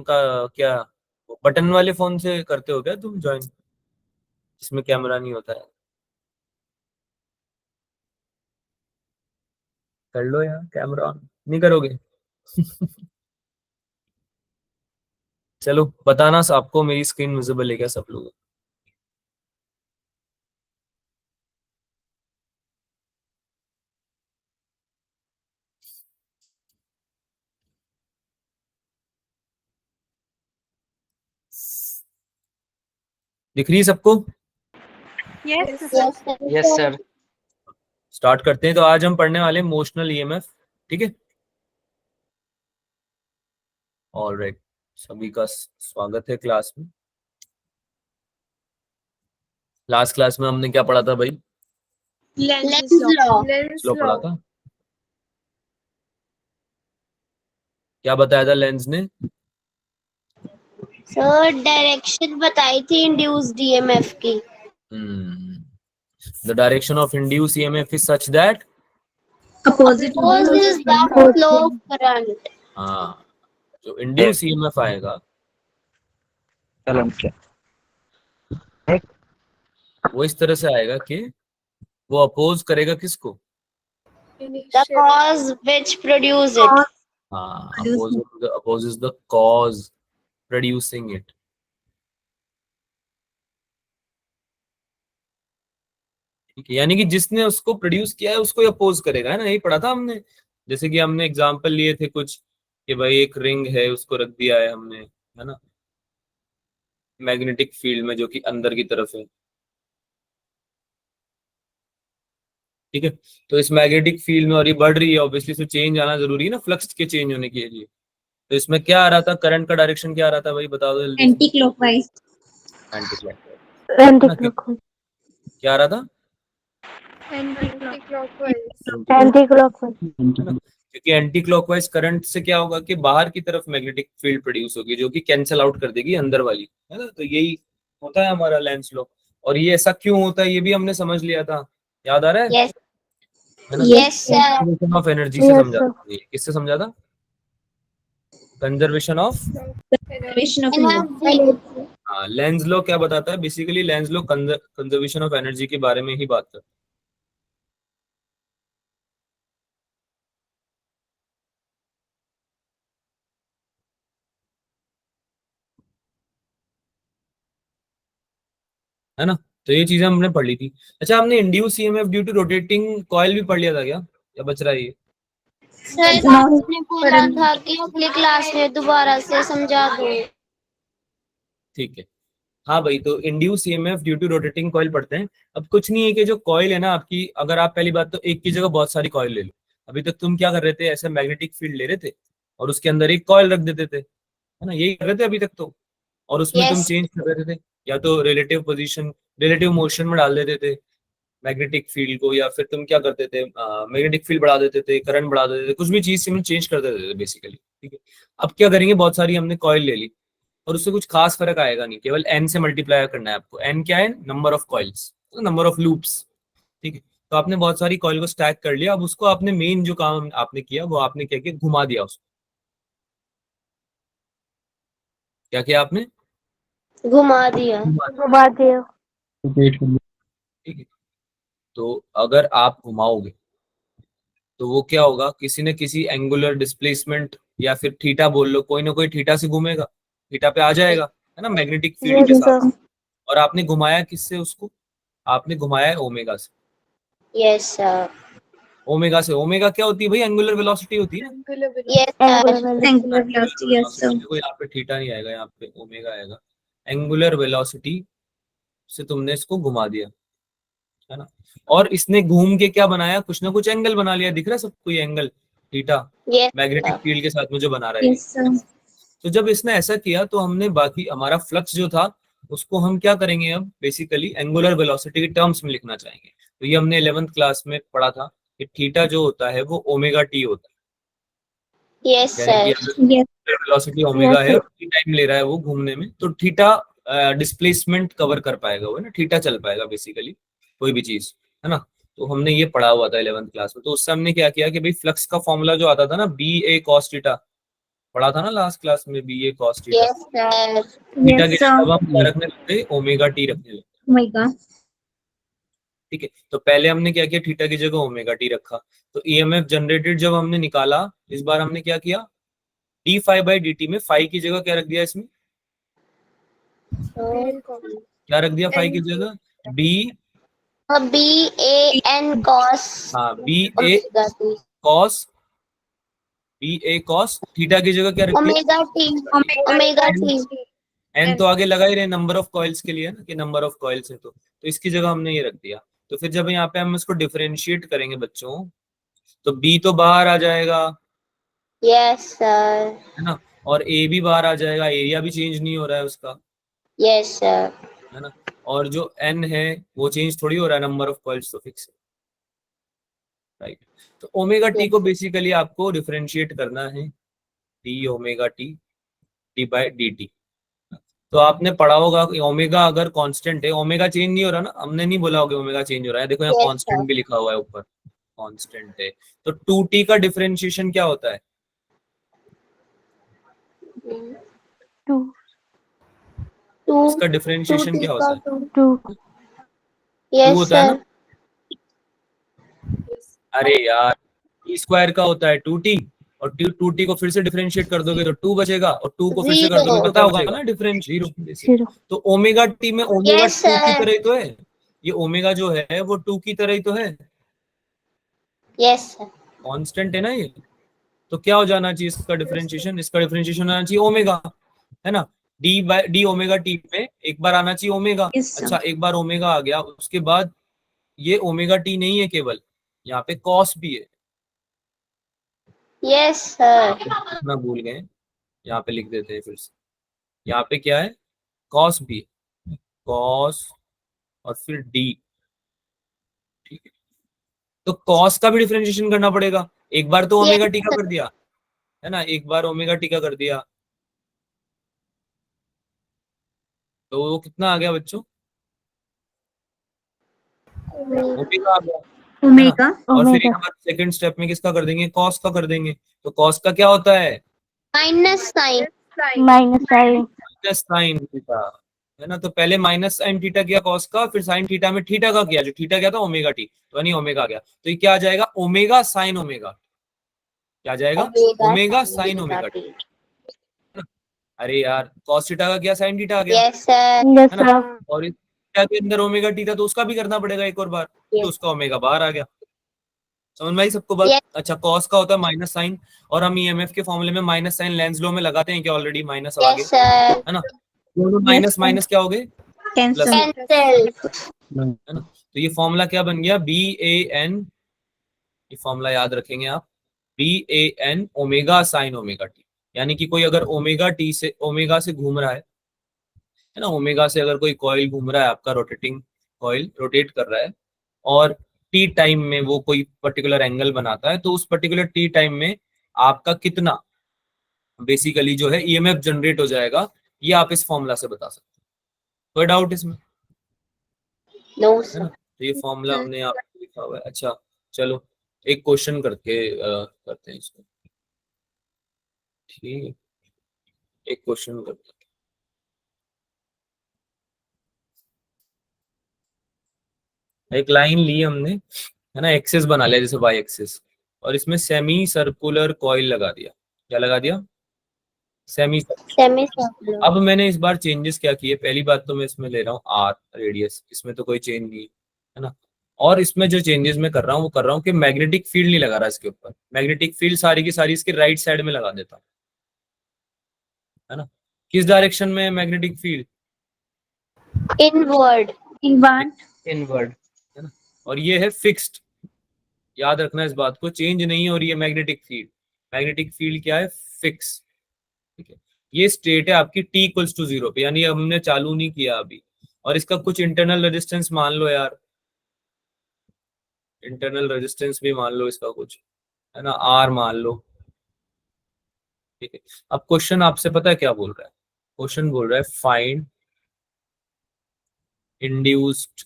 का क्या बटन वाले फोन से करते हो क्या तुम ज्वाइन, जिसमें कैमरा नहीं होता है? कर लो यार, कैमरा ऑन नहीं करोगे? चलो बताना आपको मेरी स्क्रीन विजिबल है क्या सब लोग? दिख रही है सबको? Yes yes sir. स्टार्ट करते हैं। तो आज हम पढ़ने वाले हैं इमोशनल ईएमएफ, ठीक है? ऑलराइट, सभी का स्वागत है क्लास में। लास्ट क्लास में हमने क्या पढ़ा था भाई? लेंस स्लो पढ़ा था। क्या बताया था लेंस ने? सर डायरेक्शन बताई थी इंड्यूस्ड ईएमएफ की। The direction of induced EMF is such that opposite Opposes the flow of current. हाँ, जो इंड्यूस ईएमएफ आएगा वो इस तरह से आएगा कि वो अपोज करेगा किसको? The cause which produce it. हाँ, opposes the cause producing it. ठीक है, यानी कि जिसने उसको प्रोड्यूस किया है उसको अपोज करेगा, है ना? यही पढ़ा था हमने। जैसे कि हमने एग्जांपल लिए थे कुछ कि भाई एक रिंग है, उसको रख दिया है हमने, है ना, मैग्नेटिक फील्ड में जो कि अंदर की तरफ है। ठीक है, तो इस मैग्नेटिक फील्ड में और ये बढ़ रही है, ऑब्वियसली इसमें चेंज आना जरूरी है ना, फ्लक्स के चेंज होने के लिए। तो इसमें क्या आ रहा था, करंट का डायरेक्शन क्या आ रहा था भाई, बता दो जल्दी। Anti clockwise. Anti clockwise. क्या आ रहा था? Anti clockwise. क्योंकि एंटी क्लॉकवाइज करंट से क्या होगा कि बाहर की तरफ मैग्नेटिक फील्ड प्रोड्यूस होगी जो कि कैंसिल आउट कर देगी अंदर वाली, है ना? तो यही होता है हमारा लेंस लॉ। और ये ऐसा क्यों होता है ये भी हमने समझ लिया था, याद आ रहा है? Yes. है ना? Yes sir. Conservation of energy से समझा था। ये किससे समझा था? Conservation of Energy. हाँ, लेंस लॉ क्या बताता है? Basically Lenz law conservation of energy के बारे में ही बात करता है ना? तो ये चीजें हमने पढ़ ली थी। अच्छा, हमने induce EMF due to rotating coil भी पढ़ लिया था क्या, या बच रहा है ये? सर आपने बोला था कि अगली क्लास में दोबारा से समझा दो। ठीक है, हाँ भाई। तो induce EMF due to rotating coil पढ़ते हैं। अब कुछ नहीं है कि जो कॉइल है ना आपकी, अगर आप पहली बात तो एक की जगह बहुत सारी कॉइल ले लो। अभी तक तुम क्या कर रहे थे, ऐसे मैग्नेटिक फील्ड ले रहे थे और उसके अंदर एक कॉइल रख देते थे, है ना? यही कर रहे थे अभी तक तो। और उसमें तुम Yes. चेंज कर रहे थे, या तो रिलेटिव पोजीशन, रिलेटिव मोशन में डाल देते थे मैग्नेटिक फील्ड को, या फिर तुम क्या करते थे, मैग्नेटिक फील्ड बढ़ा देते थे, करंट बढ़ा देते थे, कुछ भी चीज से चेंज कर देते थे बेसिकली। ठीक है, अब क्या करेंगे, बहुत सारी हमने कॉइल ले ली और उससे कुछ खास फर्क आएगा नहीं, केवल एन से मल्टीप्लाई करना है आपको। एन क्या है? Number of coils, number of loops. ठीक है, तो आपने बहुत सारी कॉइल को स्टैक कर लिया। अब उसको आपने मेन जो काम आपने किया वो आपने क्या किया, घुमा दिया उसको। क्या किया आपने? घुमा दिया। घुमा दिया। ठीक है, तो अगर आप घुमाओगे तो वो क्या होगा, किसी न किसी एंगुलर डिस्प्लेसमेंट या फिर थीटा बोल लो, कोई ना कोई थीटा से घूमेगा, थीटा पे आ जाएगा, है ना, मैग्नेटिक फील्ड के साथ। और आपने घुमाया किससे उसको? आपने घुमाया है ओमेगा से। Yes sir. ओमेगा से, ओमेगा क्या होती है भाई? एंगुलर वेलोसिटी होती है ना। Yes sir. Angular velocity. Yes sir. देखो यहाँ पे थीटा नहीं आएगा, यहाँ पे ओमेगा आएगा। एंगुलर वेलोसिटी से तुमने इसको घुमा दिया, है ना? और इसने घूम के क्या बनाया, कुछ ना कुछ एंगल बना लिया। दिख रहा है सबको ये angle theta, Yes magnetic sir. Field के साथ में जो बना रहा है। Yes sir. तो जब इसने ऐसा किया तो हमने बाकी हमारा फ्लक्स जो था उसको हम क्या करेंगे, अब बेसिकली एंगुलर वेलोसिटी के टर्म्स में लिखना चाहेंगे। तो ये हमने 11th क्लास में पढ़ा था कि थीटा जो होता है वो ओमेगा टी होता Yes है, यानी sir. कि यस। वेलोसिटी ओमेगा है और टाइम ले रहा है वो घूमने में, तो थीटा डिस्प्लेसमेंट कवर कर पाएगा वो, है ना, थीटा चल पाएगा बेसिकली कोई भी चीज, है ना? तो हमने ये पढ़ा हुआ था 11th क्लास में। तो उससे हमने क्या किया कि भाई फ्लक्स का फॉर्मूला जो आता था ना, बी ए कॉस थीटा, पढ़ा था ना लास्ट क्लास में B A cos theta. Yes, sir. Theta की Yes, जगह sir. अब हम क्या रखने लगे, ओमेगा टी रखने लगे। Oh my God. ठीक है, तो पहले हमने क्या किया, थीटा की जगह ओमेगा टी रखा। तो ईएमएफ जनरेटेड जब हमने निकाला, इस बार हमने क्या किया, d phi by d t में फाई की जगह क्या रख दिया, इसमें क्या रख दिया फाई की जगह, बी, B-A-N cos हाँ B A omega t. Cos, B A cos theta की जगह क्या रख दिया, Omega t. Omega t. N तो आगे लगा ही रहे नंबर ऑफ कॉइल्स के लिए ना, कि नंबर ऑफ कॉइल्स है तो इसकी जगह हमने ये रख दिया। तो फिर जब यहाँ पे हम इसको डिफरेंशिएट करेंगे बच्चों, तो बी तो बाहर आ जाएगा, Yes, sir. है ना, और ए भी बाहर आ जाएगा, एरिया भी चेंज नहीं हो रहा है उसका, Yes, sir. है ना, और जो एन है वो चेंज थोड़ी हो रहा है, नंबर ऑफ कॉइल्स तो फिक्स है, राइट। तो ओमेगा टी को बेसिकली आपको डिफरेंशिएट करना है, D omega T D by d T. तो आपने पढ़ा होगा कि ओमेगा अगर कांस्टेंट है, ओमेगा चेंज नहीं हो रहा ना, हमने नहीं बोला होगा ओमेगा चेंज हो रहा है, देखो यहाँ Yes, कांस्टेंट sir. भी लिखा हुआ है ऊपर, कांस्टेंट है। तो 2t का डिफरेंशिएशन क्या होता है, 2. इसका डिफरेंशिएशन क्या होता है, 2. 2 Yes, होता है ना। sir. अरे यार टी स्क्वायर का होता है 2t, और 2t को फिर से डिफरेंशिएट कर दोगे तो 2 बचेगा, और 2 को फिर से कर दोगे, Zero. पता होगा ना डिफरेंस, 0। 0. तो ओमेगा टी में ओमेगा Yes, 2 की sir. तरह ही तो है, ये ओमेगा जो है वो 2 की तरह ही तो है, Yes, sir. कांस्टेंट है ना ये। तो क्या हो जाना चाहिए इसका डिफरेंशिएशन, इसका डिफरेंशिएशन होना चाहिए ओमेगा, है ना, d by d omega t में एक बार आना चाहिए ओमेगा। Yes, sir. अच्छा एक बार ओमेगा आ गया, उसके बाद ये ओमेगा टी नहीं है केवल, यहाँ पे कॉस भी है, Yes, sir. ना भूल गए, यहाँ पे लिख देते हैं फिर से, यहाँ पे क्या है, कॉस भी है, कॉस और फिर डी, ठीक है। तो कॉस का भी डिफरेंशिएशन करना पड़ेगा, एक बार तो ओमेगा टी का कर दिया, है ना, एक बार ओमेगा टी का कर दिया, तो वो कितना आ गया बच्चों, ओमेगा आ गया, है ना। Omega. और फिर Omega. एक बार सेकंड स्टेप में किसका कर देंगे, कॉस का कर देंगे। तो कॉस का क्या होता है, Minus sign. Minus sign. Minus sine theta, है ना। तो पहले माइनस साइन थीटा किया कॉस का, फिर साइन थीटा में थीटा का किया, जो थीटा क्या था ओमेगा टी, तो यानी ओमेगा आ गया, तो ये क्या आ जाएगा, ओमेगा साइन ओमेगा, क्या आ जाएगा, ओमेगा साइन ओमेगा टी। अरे यार कॉस थीटा का किया, साइन थीटा आ गया, Yes, sir. Yes, है ना, sir. और इस थीटा के अंदर ओमेगा टी था तो उसका भी करना पड़ेगा एक और बार, तो उसका ओमेगा बाहर आ गया, समझ में आई सबको बात। Yes. अच्छा कॉस का होता है माइनस साइन, और हम ईएमएफ के फॉर्मूले में माइनस साइन लेंस लॉ में लगाते हैं क्या, ऑलरेडी माइनस आगे, Yes, sir. है ना, दोनों माइनस sir. माइनस क्या हो गए, Cancel. Cancel. है ना। तो ये फॉर्मूला क्या बन गया, बी ए एन, ये फॉर्मूला याद रखेंगे आप, B A N omega sine omega T, यानी कि कोई अगर ओमेगा टी से, ओमेगा से घूम रहा है ना, ओमेगा से अगर कोई कॉइल घूम रहा है आपका, रोटेटिंग कॉइल रोटेट कर रहा है, और टी टाइम में वो कोई पर्टिकुलर एंगल बनाता है, तो उस पर्टिकुलर टी टाइम में आपका कितना बेसिकली जो है ईएमएफ जनरेट हो जाएगा, ये आप इस फॉर्मूला से बता सकते हैं। कोई डाउट इसमें, No, है sir. ना। तो ये फॉर्मूला हमने यहाँ पे लिखा हुआ है। अच्छा चलो एक क्वेश्चन करके करते हैं इसको, ठीक है, एक क्वेश्चन करते हैं। एक लाइन ली हमने, है ना, एक्सेस बना लिया जैसे वाई एक्सेस, और इसमें सेमी सर्कुलर कॉइल लगा दिया, क्या लगा दिया, सेमी। Semicircular. अब मैंने इस बार चेंजेस क्या किए, पहली बात तो मैं इसमें ले रहा हूँ आर रेडियस, इसमें तो कोई चेंज नहीं है ना, और इसमें जो चेंजेस मैं कर रहा हूँ वो कर रहा हूँ कि मैग्नेटिक फील्ड नहीं लगा रहा इसके ऊपर, मैग्नेटिक फील्ड सारी की सारी इसके राइट साइड में लगा देता हूँ, है ना। किस डायरेक्शन में है magnetic field, Inward. Inward. Inward, है ना, और ये है फिक्स्ड, याद रखना इस बात को, चेंज नहीं हो रही है मैग्नेटिक फील्ड, मैग्नेटिक फील्ड क्या है, फिक्स, ठीक है। ये स्टेट है आपकी t इक्वल्स टू 0 पे, यानी हमने चालू नहीं किया अभी, और इसका कुछ इंटरनल रेजिस्टेंस मान लो यार, इंटरनल रेजिस्टेंस भी मान लो इसका कुछ, है ना, आर मान लो, ठीक है। अब क्वेश्चन आपसे पता है क्या बोल रहा है, क्वेश्चन बोल रहा है find induced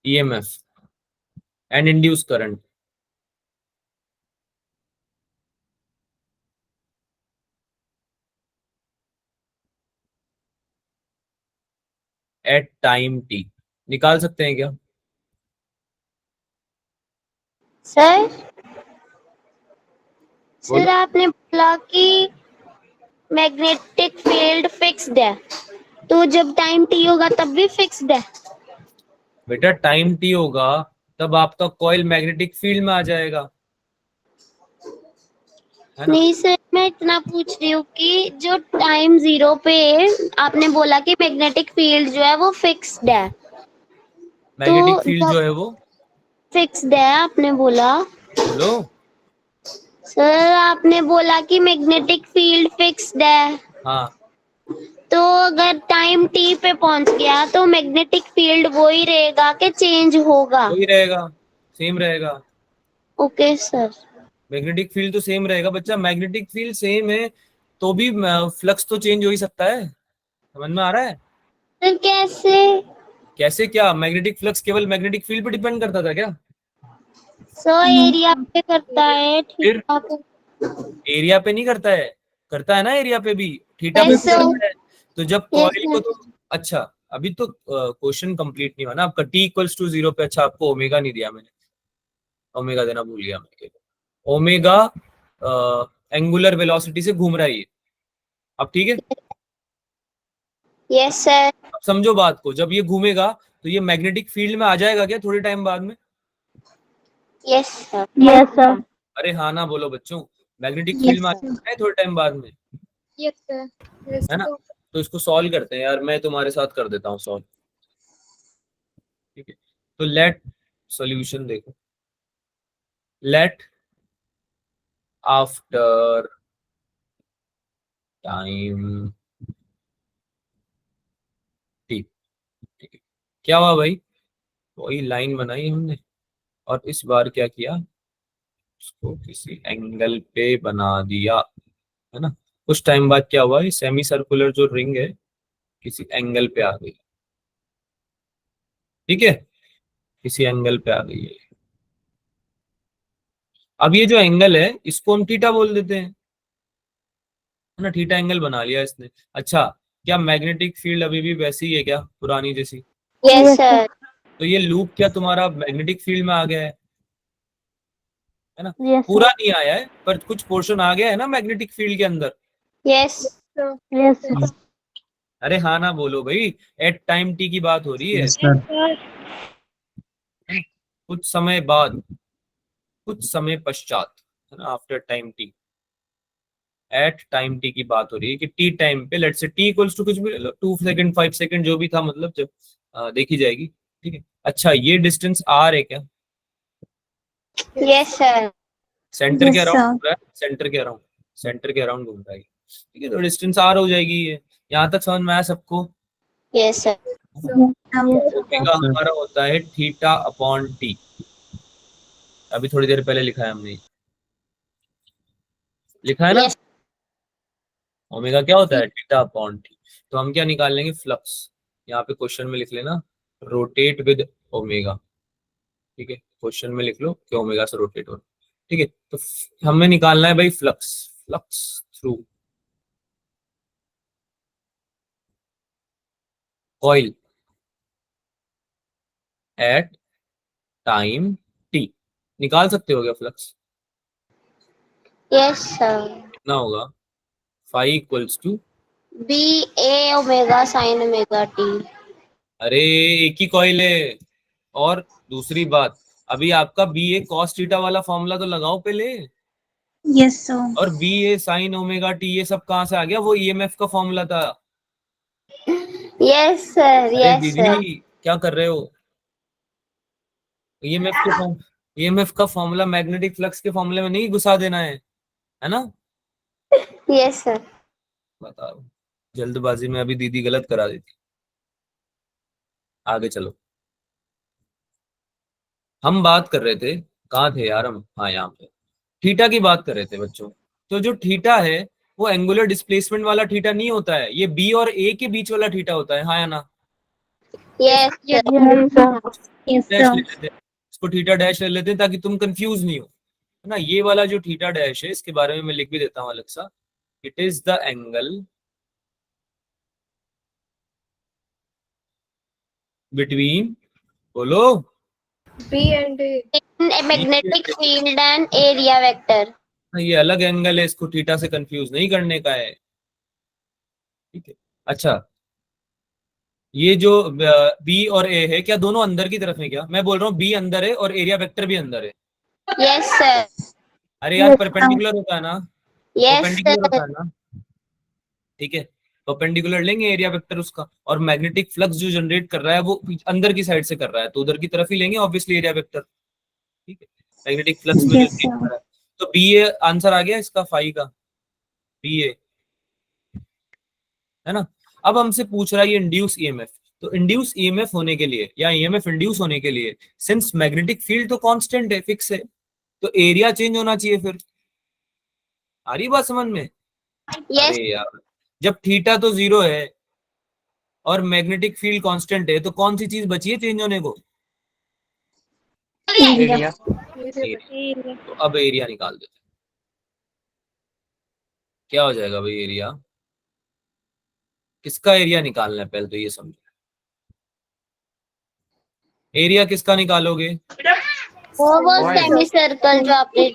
EMF and induce current eight time t, निकाल सकते हैं क्या? सर बोलो। सर आपने बोला कि मैग्नेटिक फील्ड फिक्स्ड है, तो जब टाइम टी होगा तब भी फिक्स्ड है? बेटा टाइम टी होगा तब आपका कॉइल मैग्नेटिक फील्ड में आ जाएगा, है ना? नहीं सर, मैं इतना पूछ रही हूँ कि जो टाइम 0 पे आपने बोला कि मैग्नेटिक फील्ड जो है वो फिक्स्ड है, मैग्नेटिक तो फील्ड जब जो है वो, फिक्स्ड है आपने बोला, बोलो। सर आपने बोला कि मैग्नेटिक फील्ड फिक्स्ड है, हाँ, तो अगर टाइम टी पे पहुंच गया तो मैग्नेटिक फील्ड वही रहेगा कि चेंज होगा? वही रहेगा, सेम रहेगा। Okay sir. मैग्नेटिक फील्ड तो सेम रहेगा बच्चा, मैग्नेटिक फील्ड सेम है तो भी फ्लक्स तो चेंज हो ही सकता है, समझ में आ रहा है? सर कैसे? कैसे क्या? मैग्नेटिक फ्लक्स केवल मैग्नेटिक फील्ड पे डिपेंड करता था क्या? सर एरिया पे करता है, ठीक फिर है। एरिया पे नहीं करता है, करता है ना एरिया पे भी, थीटा पे यस भी सर। करता है। तो जब यस कॉइल को सर। तो, अच्छा अभी तो क्वेश्चन कंप्लीट नहीं हुआ ना आपका, टी इक्वल्स टू 0 पे, अच्छा आपको ओमेगा नहीं दिया मैंने, ओमेगा देना भूल गया मैं। ओमेगा एंगुलर वेलोसिटी से घूम रहा है ये, अब ठीक है? Yes sir. अब समझो बात को, जब ये घूमेगा तो ये मैग्नेटिक फील्ड में आ जाएगा क्या थोड़े टाइम बाद में? Yes sir. Yes, sir. अरे हाँ ना बोलो बच्चों, मैग्नेटिक फील्ड यस में आ सर। जाएगा थोड़े टाइम बाद में, यस सर। है ना? तो इसको सॉल्व करते हैं यार, मैं तुम्हारे साथ कर देता हूँ सॉल्व, ठीक है? तो लेट सॉल्यूशन देखो, लेट आफ्टर टाइम टी, ठीक है? क्या हुआ भाई, वही लाइन बनाई हमने, और इस बार क्या किया, उसको किसी एंगल पे बना दिया, है ना? कुछ टाइम बाद क्या हुआ, ये सेमी सर्कुलर जो रिंग है किसी एंगल पे आ गई, ठीक है? किसी एंगल पे आ गई है। अब ये जो एंगल है इसको हम थीटा बोल देते हैं, है ना? थीटा एंगल बना लिया इसने। अच्छा, क्या मैग्नेटिक फील्ड अभी भी वैसी ही है क्या, पुरानी जैसी? Yes Yes, sir. सर। तो ये लूप क्या तुम्हारा मैग्नेटिक फील्ड में आ गया है ना? Yes, पूरा sir. नहीं आया है पर कुछ पोर्शन आ गया है ना मैग्नेटिक फील्ड के अंदर। यस। Yes, sir. अरे हाँ ना बोलो भाई, एट टाइम टी की बात हो रही है, यस सर। कुछ समय बाद, कुछ समय पश्चात, है ना? After time t, at time t की बात हो रही है कि टी टाइम पे, let's say t equals to कुछ भी 2 सेकंड 5 सेकंड जो भी था, मतलब जब देखी जाएगी, ठीक है? अच्छा ये डिस्टेंस आर है क्या? Yes sir. सेंटर के यस अराउंड सर। घूम रहा है, सेंटर के अराउंड, सेंटर के अराउंड घूम रहा है, ठीक है? तो डिस्टेंस आर हो जाएगी ये, यहाँ तक समझ में आया सबको? Yes sir. Yes, sir. Omega हमारा होता है थीटा अपॉन टी, अभी थोड़ी देर पहले लिखा है हमने, लिखा है ना? यस। ओमेगा क्या होता है, थीटा अपॉन टी। तो हम क्या निकाल लेंगे, फ्लक्स, यहाँ पे क्वेश्चन में लिख लेना रोटेट विद ओमेगा, ठीक है? क्वेश्चन में लिख लो कि ओमेगा से रोटेट हो, ठीक है? तो हमें निकालना है भाई flux, flux through coil at time t, निकाल सकते हो क्या फ्लक्स? Yes sir. कितना होगा, phi equals to, B A omega sine omega t. अरे एक ही कॉइल है। और दूसरी बात, अभी आपका बी ए कॉस थीटा वाला फॉर्मूला तो लगाओ पहले, यस सर। और बी ए साइन ओमेगा टी ये सब कहाँ से आ गया, वो ईएमएफ का फॉर्मूला था। Yes sir. अरे यस सर। दीदी क्या कर रहे हो, ईएमएफ के फॉर्म, ईएमएफ का फॉर्मूला मैग्नेटिक फ्लक्स के फॉर्मूले में नहीं घुसा देना है ना? Yes sir. बताओ, जल्दबाजी में अभी दीदी गलत करा देती। आगे चलो, हम बात कर रहे थे, कहाँ थे यार हम, हाँ यहाँ पे थीटा की बात कर रहे थे बच्चों। तो जो थीटा है वो एंगुलर डिस्प्लेसमेंट वाला थीटा नहीं होता है, ये बी और ए के बीच वाला थीटा होता है, हाँ या ना? Yes sir. Yes, sir. Yes dash ले सर। लेते हैं, इसको थीटा डैश ले लेते हैं ताकि तुम कंफ्यूज नहीं हो, है ना? ये वाला जो थीटा डैश है इसके बारे में मैं लिख भी देता हूँ अलग सा, it is the angle between, बोलो, B and A. In a magnetic field and area vector. ये अलग एंगल है, इसको थीटा से कंफ्यूज नहीं करने का है, ठीक है। अच्छा, ये जो बी और ए है, क्या दोनों अंदर की तरफ है? क्या मैं बोल रहा हूँ बी अंदर है और एरिया वेक्टर भी अंदर है? Yes sir. अरे यार Yes, परपेंडिकुलर होता है ना, Yes परपेंडिकुलर होता sir. है ना, ठीक है। परपेंडिकुलर लेंगे एरिया वेक्टर उसका, और मैग्नेटिक फ्लक्स जो जनरेट कर रहा है वो अंदर की साइड से कर रहा है, तो उधर की तरफ ही लेंगे ऑब्वियसली एरिया वेक्टर, ठीक है। मैग्नेटिक फ्लक्स में जो yes, change sir. कर रहा है, तो बी ए आंसर आ गया इसका, फाई का, बी ए, है ना। अब हमसे पूछ रहा है ये इंड्यूस ईएमएफ, तो इंड्यूस ईएमएफ होने के लिए या ईएमएफ इंड्यूस होने के लिए, सिंस मैग्नेटिक फील्ड तो कांस्टेंट है, फिक्स है, तो एरिया चेंज होना चाहिए फिर। आ रही बात समझ में? Yes. अरे यार, जब थीटा तो 0 है और मैग्नेटिक फील्ड कांस्टेंट है, तो कौन सी चीज बची है चेंज होने को? Area. Area. एरिया। तो अब एरिया निकाल देते हैं। क्या हो जाएगा भाई एरिया? किसका एरिया निकालना है पहले तो ये समझो। एरिया किसका निकालोगे? वो सेमी सर्कल जो आपने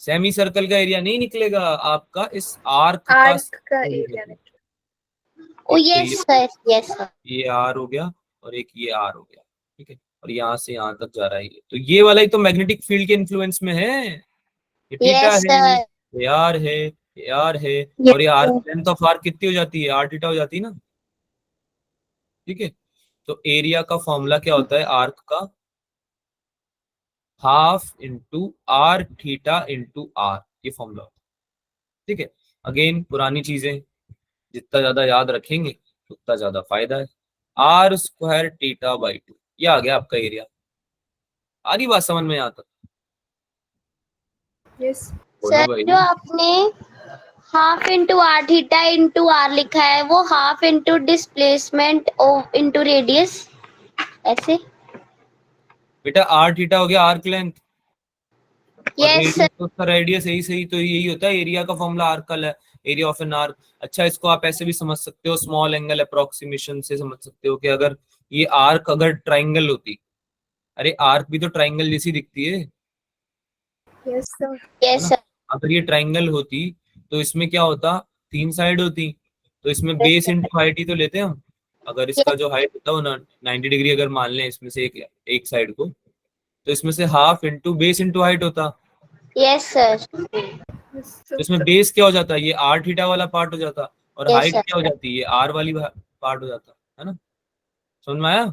सेमी सर्कल का एरिया नहीं निकलेगा आपका, इस आर्क Arc का का area निकलेगा। ओ यस सर, यस सर। ये आर हो गया और एक ये आर हो गया, ठीक है। और यहाँ से यहाँ तक जा रहा है ये, तो ये वाला ही तो मैग्नेटिक फील्ड के इन्फ्लुएंस में है। ये थीटा यस है, सर। ये आर है, ये आर है, Yes, और ये R sir. Length of R कितनी हो जाती है? आर थीटा हो जाती है ना, ठीक है। तो एरिया का फॉर्मूला क्या होता है आर्क का? Half into R theta into R, ये फॉर्मूला, ठीक है। अगेन पुरानी चीजें, जितना ज्यादा याद रखेंगे उतना ज्यादा फायदा है। आर स्क्वायर थीटा बाई 2, ये आ गया आपका एरिया। आ रही बात समझ में? यहाँ तक Yes. बोलो सर भाई। जो आपने half into R theta into R लिखा है, वो half into displacement into radius ऐसे? बेटा आर थीटा हो गया आर्क लेंथ, और यस रेडियस सर। तो उसका रेडियस यही सही, तो यही होता है एरिया का फॉर्मूला, आर्कल है, एरिया ऑफ एन आर्क। अच्छा, इसको आप ऐसे भी समझ सकते हो, स्मॉल एंगल अप्रोक्सीमेशन से समझ सकते हो कि अगर ये आर्क अगर ट्राइंगल होती, अरे आर्क भी तो ट्राइंगल जैसी दिखती है Yes, sir. है यस ना। सर। अगर ये ट्राइंगल होती तो इसमें क्या होता? 3 साइड होती, तो इसमें बेस इंटू हाइट ही तो लेते हैं हम। अगर इसका जो हाइट होता है ना 90 डिग्री अगर मान लें इसमें से एक साइड को, तो इसमें से half into base into height होता। Yes sir. Yes, तो sir. इसमें बेस क्या हो जाता है? ये आर थीटा वाला पार्ट हो जाता, और Yes, हाइट sir. क्या हो जाती है? ये आर वाली पार्ट हो जाता है ना। समझ में आया?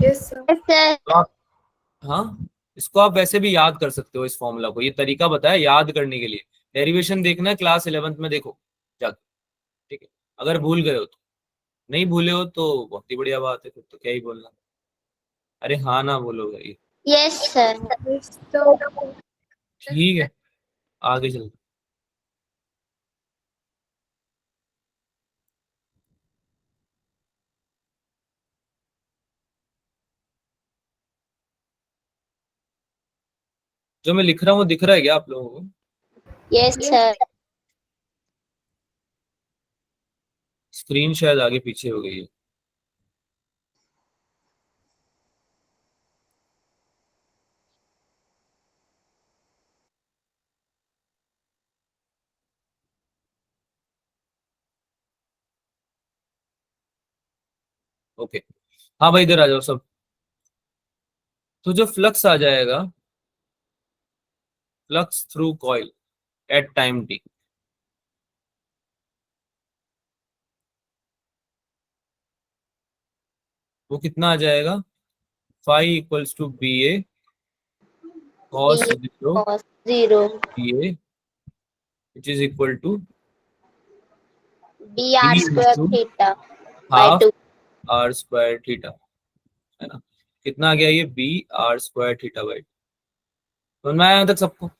Yes, sir. Yes sir. तो आप, हाँ, इसको आप वैसे भी याद कर सकते हो इस फॉर्मूला को, ये तरीका बताया याद करने के लिए। डेरिवेशन देखना है क्लास 11th में, देखो जाके, ठीक है। अगर भूल गए हो तो, नहीं भूले हो तो बहुत ही बढ़िया बात है, फिर तो क्या ही बोलना। अरे हाँ ना बोलो भाई, यस सर। Yes, sir. ठीक है, आगे चलते। जो मैं लिख रहा हूँ वो दिख रहा है क्या आप लोगों को? Yes sir. स्क्रीन शायद आगे पीछे हो गई है। ओके, हाँ भाई इधर आ जाओ सब। तो जो फ्लक्स आ जाएगा, flux through coil at time t, वो कितना आ जाएगा? Phi equals to B A cos 0 cos 0 B A which is equal to b r square theta by half 2. R square theta, है ना। कितना आ गया ये? B R square theta by, समझ में आया यहाँ तक सबको?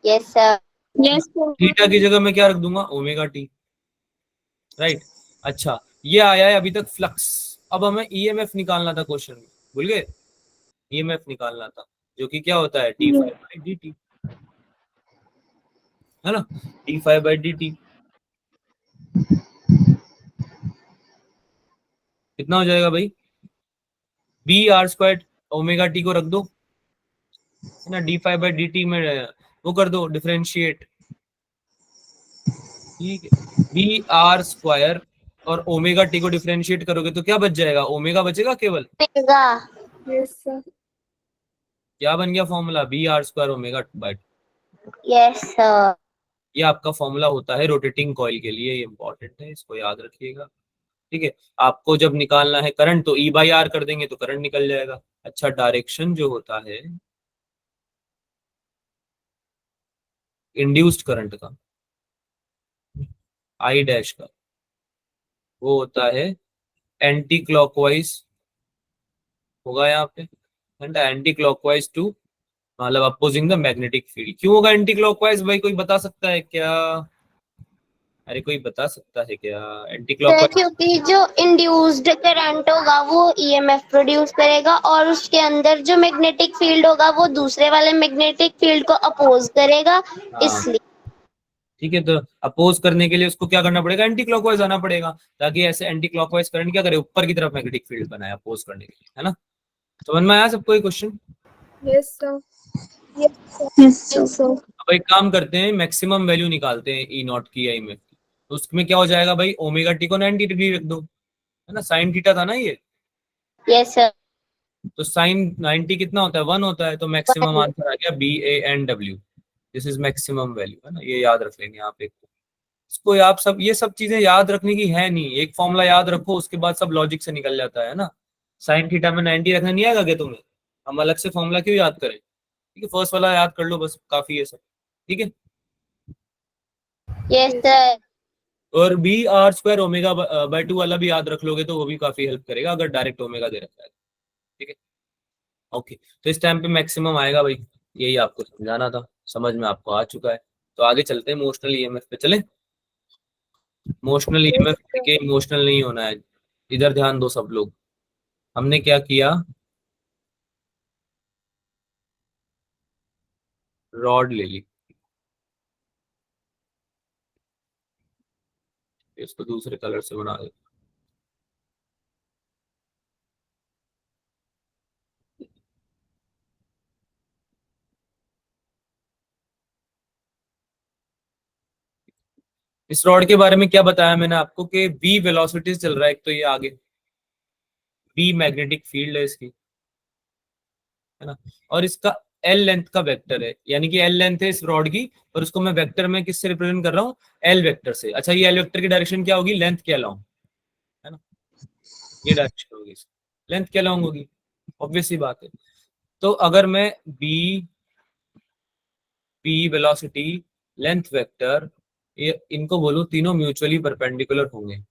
Yes sir. Yes, sir. Theta की जगह मैं क्या रख दूंगा? Omega t, right. अच्छा, ये आया है अभी तक फ्लक्स। अब हमें ईएमएफ निकालना था क्वेश्चन में, भूल गए? ईएमएफ निकालना था, जो कि क्या होता है? D phi by d t, है ना, d phi by d t. कितना हो जाएगा भाई, B R square omega t को रख दो, है ना, d phi by d t में वो कर दो डिफरेंशिएट, ठीक है। बी आर स्क्वायर और ओमेगा टी को डिफरेंशिएट करोगे तो क्या बच जाएगा, ओमेगा बचेगा केवल। ओमेगा। Yes, sir. क्या बन गया फॉर्मूला, B R square omega bye. Yes sir. ये आपका फॉर्मूला होता है रोटेटिंग कॉइल के लिए, ये इंपॉर्टेंट है, इसको याद रखिएगा, ठीक है। आपको जब निकालना है करंट तो ई बाई आर कर देंगे तो करंट निकल जाएगा। अच्छा, डायरेक्शन जो होता है इंड्यूस्ड करंट का, आई डैश का, वो होता है एंटी क्लॉकवाइज, होगा यहाँ पे एंटी क्लॉकवाइज टू, मतलब अपोजिंग द मैग्नेटिक फील्ड। क्यों होगा एंटी क्लॉकवाइज भाई, कोई बता सकता है क्या, अरे कोई बता सकता है क्या एंटी सर क्लॉकवाइज। क्योंकि जो इंड्यूस्ड करंट होगा वो ईएमएफ प्रोड्यूस करेगा और उसके अंदर जो मैग्नेटिक फील्ड होगा वो दूसरे वाले मैग्नेटिक फील्ड को अपोज करेगा, हाँ इसलिए। ठीक है, तो अपोज करने के लिए उसको क्या करना पड़ेगा, एंटी क्लॉकवाइज आना पड़ेगा, ताकि ऐसे एंटी क्लॉकवाइज करंट क्या करे, ऊपर की तरफ मैग्नेटिक फील्ड बनाए अपोज करने के लिए, है ना। समझ में आया सबको ये question. Yes, sir. Yes, sir. Yes, sir. अब एक काम करते हैं, मैक्सिमम वैल्यू निकालते हैं ई नॉट की, आई में, तो उसमें क्या हो जाएगा भाई, ओमेगा टी को 90 डिग्री रख दो, है ना, साइन थीटा था ना ये, यस सर। तो साइन 90 कितना होता है, 1 होता है, तो मैक्सिमम आंसर आ गया B A N W, this is maximum value, है ना, ये याद रख लेंगे आप एक, इसको आप सब, ये सब चीजें याद रखने की है नहीं, एक फॉर्मूला याद रखो उसके बाद सब लॉजिक से निकल जाता है ना। साइन थीटा में 90 रखना नहीं आएगा क्या तुम्हें, हम अलग से फॉर्मूला क्यों याद करें, ठीक है, फर्स्ट वाला याद कर लो बस, काफी है सब, ठीक है। Yes sir. और B R square omega by 2 वाला भी याद रख लोगे तो वो भी काफी हेल्प करेगा, अगर डायरेक्ट ओमेगा दे रखा है, ठीक है। ओके, तो इस टाइम पे मैक्सिमम आएगा भाई, यही आपको समझाना था, समझ में आपको आ चुका है। तो आगे चलते हैं इमोशनल ईएमएफ पे, चलें। इमोशनल ईएमएफ के इमोशनल नहीं होना है, इधर ध्यान दो सब लोग। हमने क्या किया, रॉड ले ली, इसको दूसरे कलर से बना दे, इस रॉड के बारे में क्या बताया मैंने आपको कि v वेलोसिटी चल रहा है, एक तो ये आगे v मैग्नेटिक फील्ड है इसकी, है ना, और इसका l लेंथ का वेक्टर है, यानी कि l लेंथ है इस रॉड की, और उसको मैं वेक्टर में किससे रिप्रेजेंट कर रहा हूँ, l वेक्टर से। अच्छा, ये l वेक्टर की डायरेक्शन क्या होगी, लेंथ के अलाउंग, है ना, ये डायरेक्शन होगी, लेंथ के अलाउंग होगी, ऑब्वियस सी बात है। तो अगर मैं b p velocity length vector, ये इनको बोलूं तीनों म्यूचुअली परपेंडिकुलर होंगे,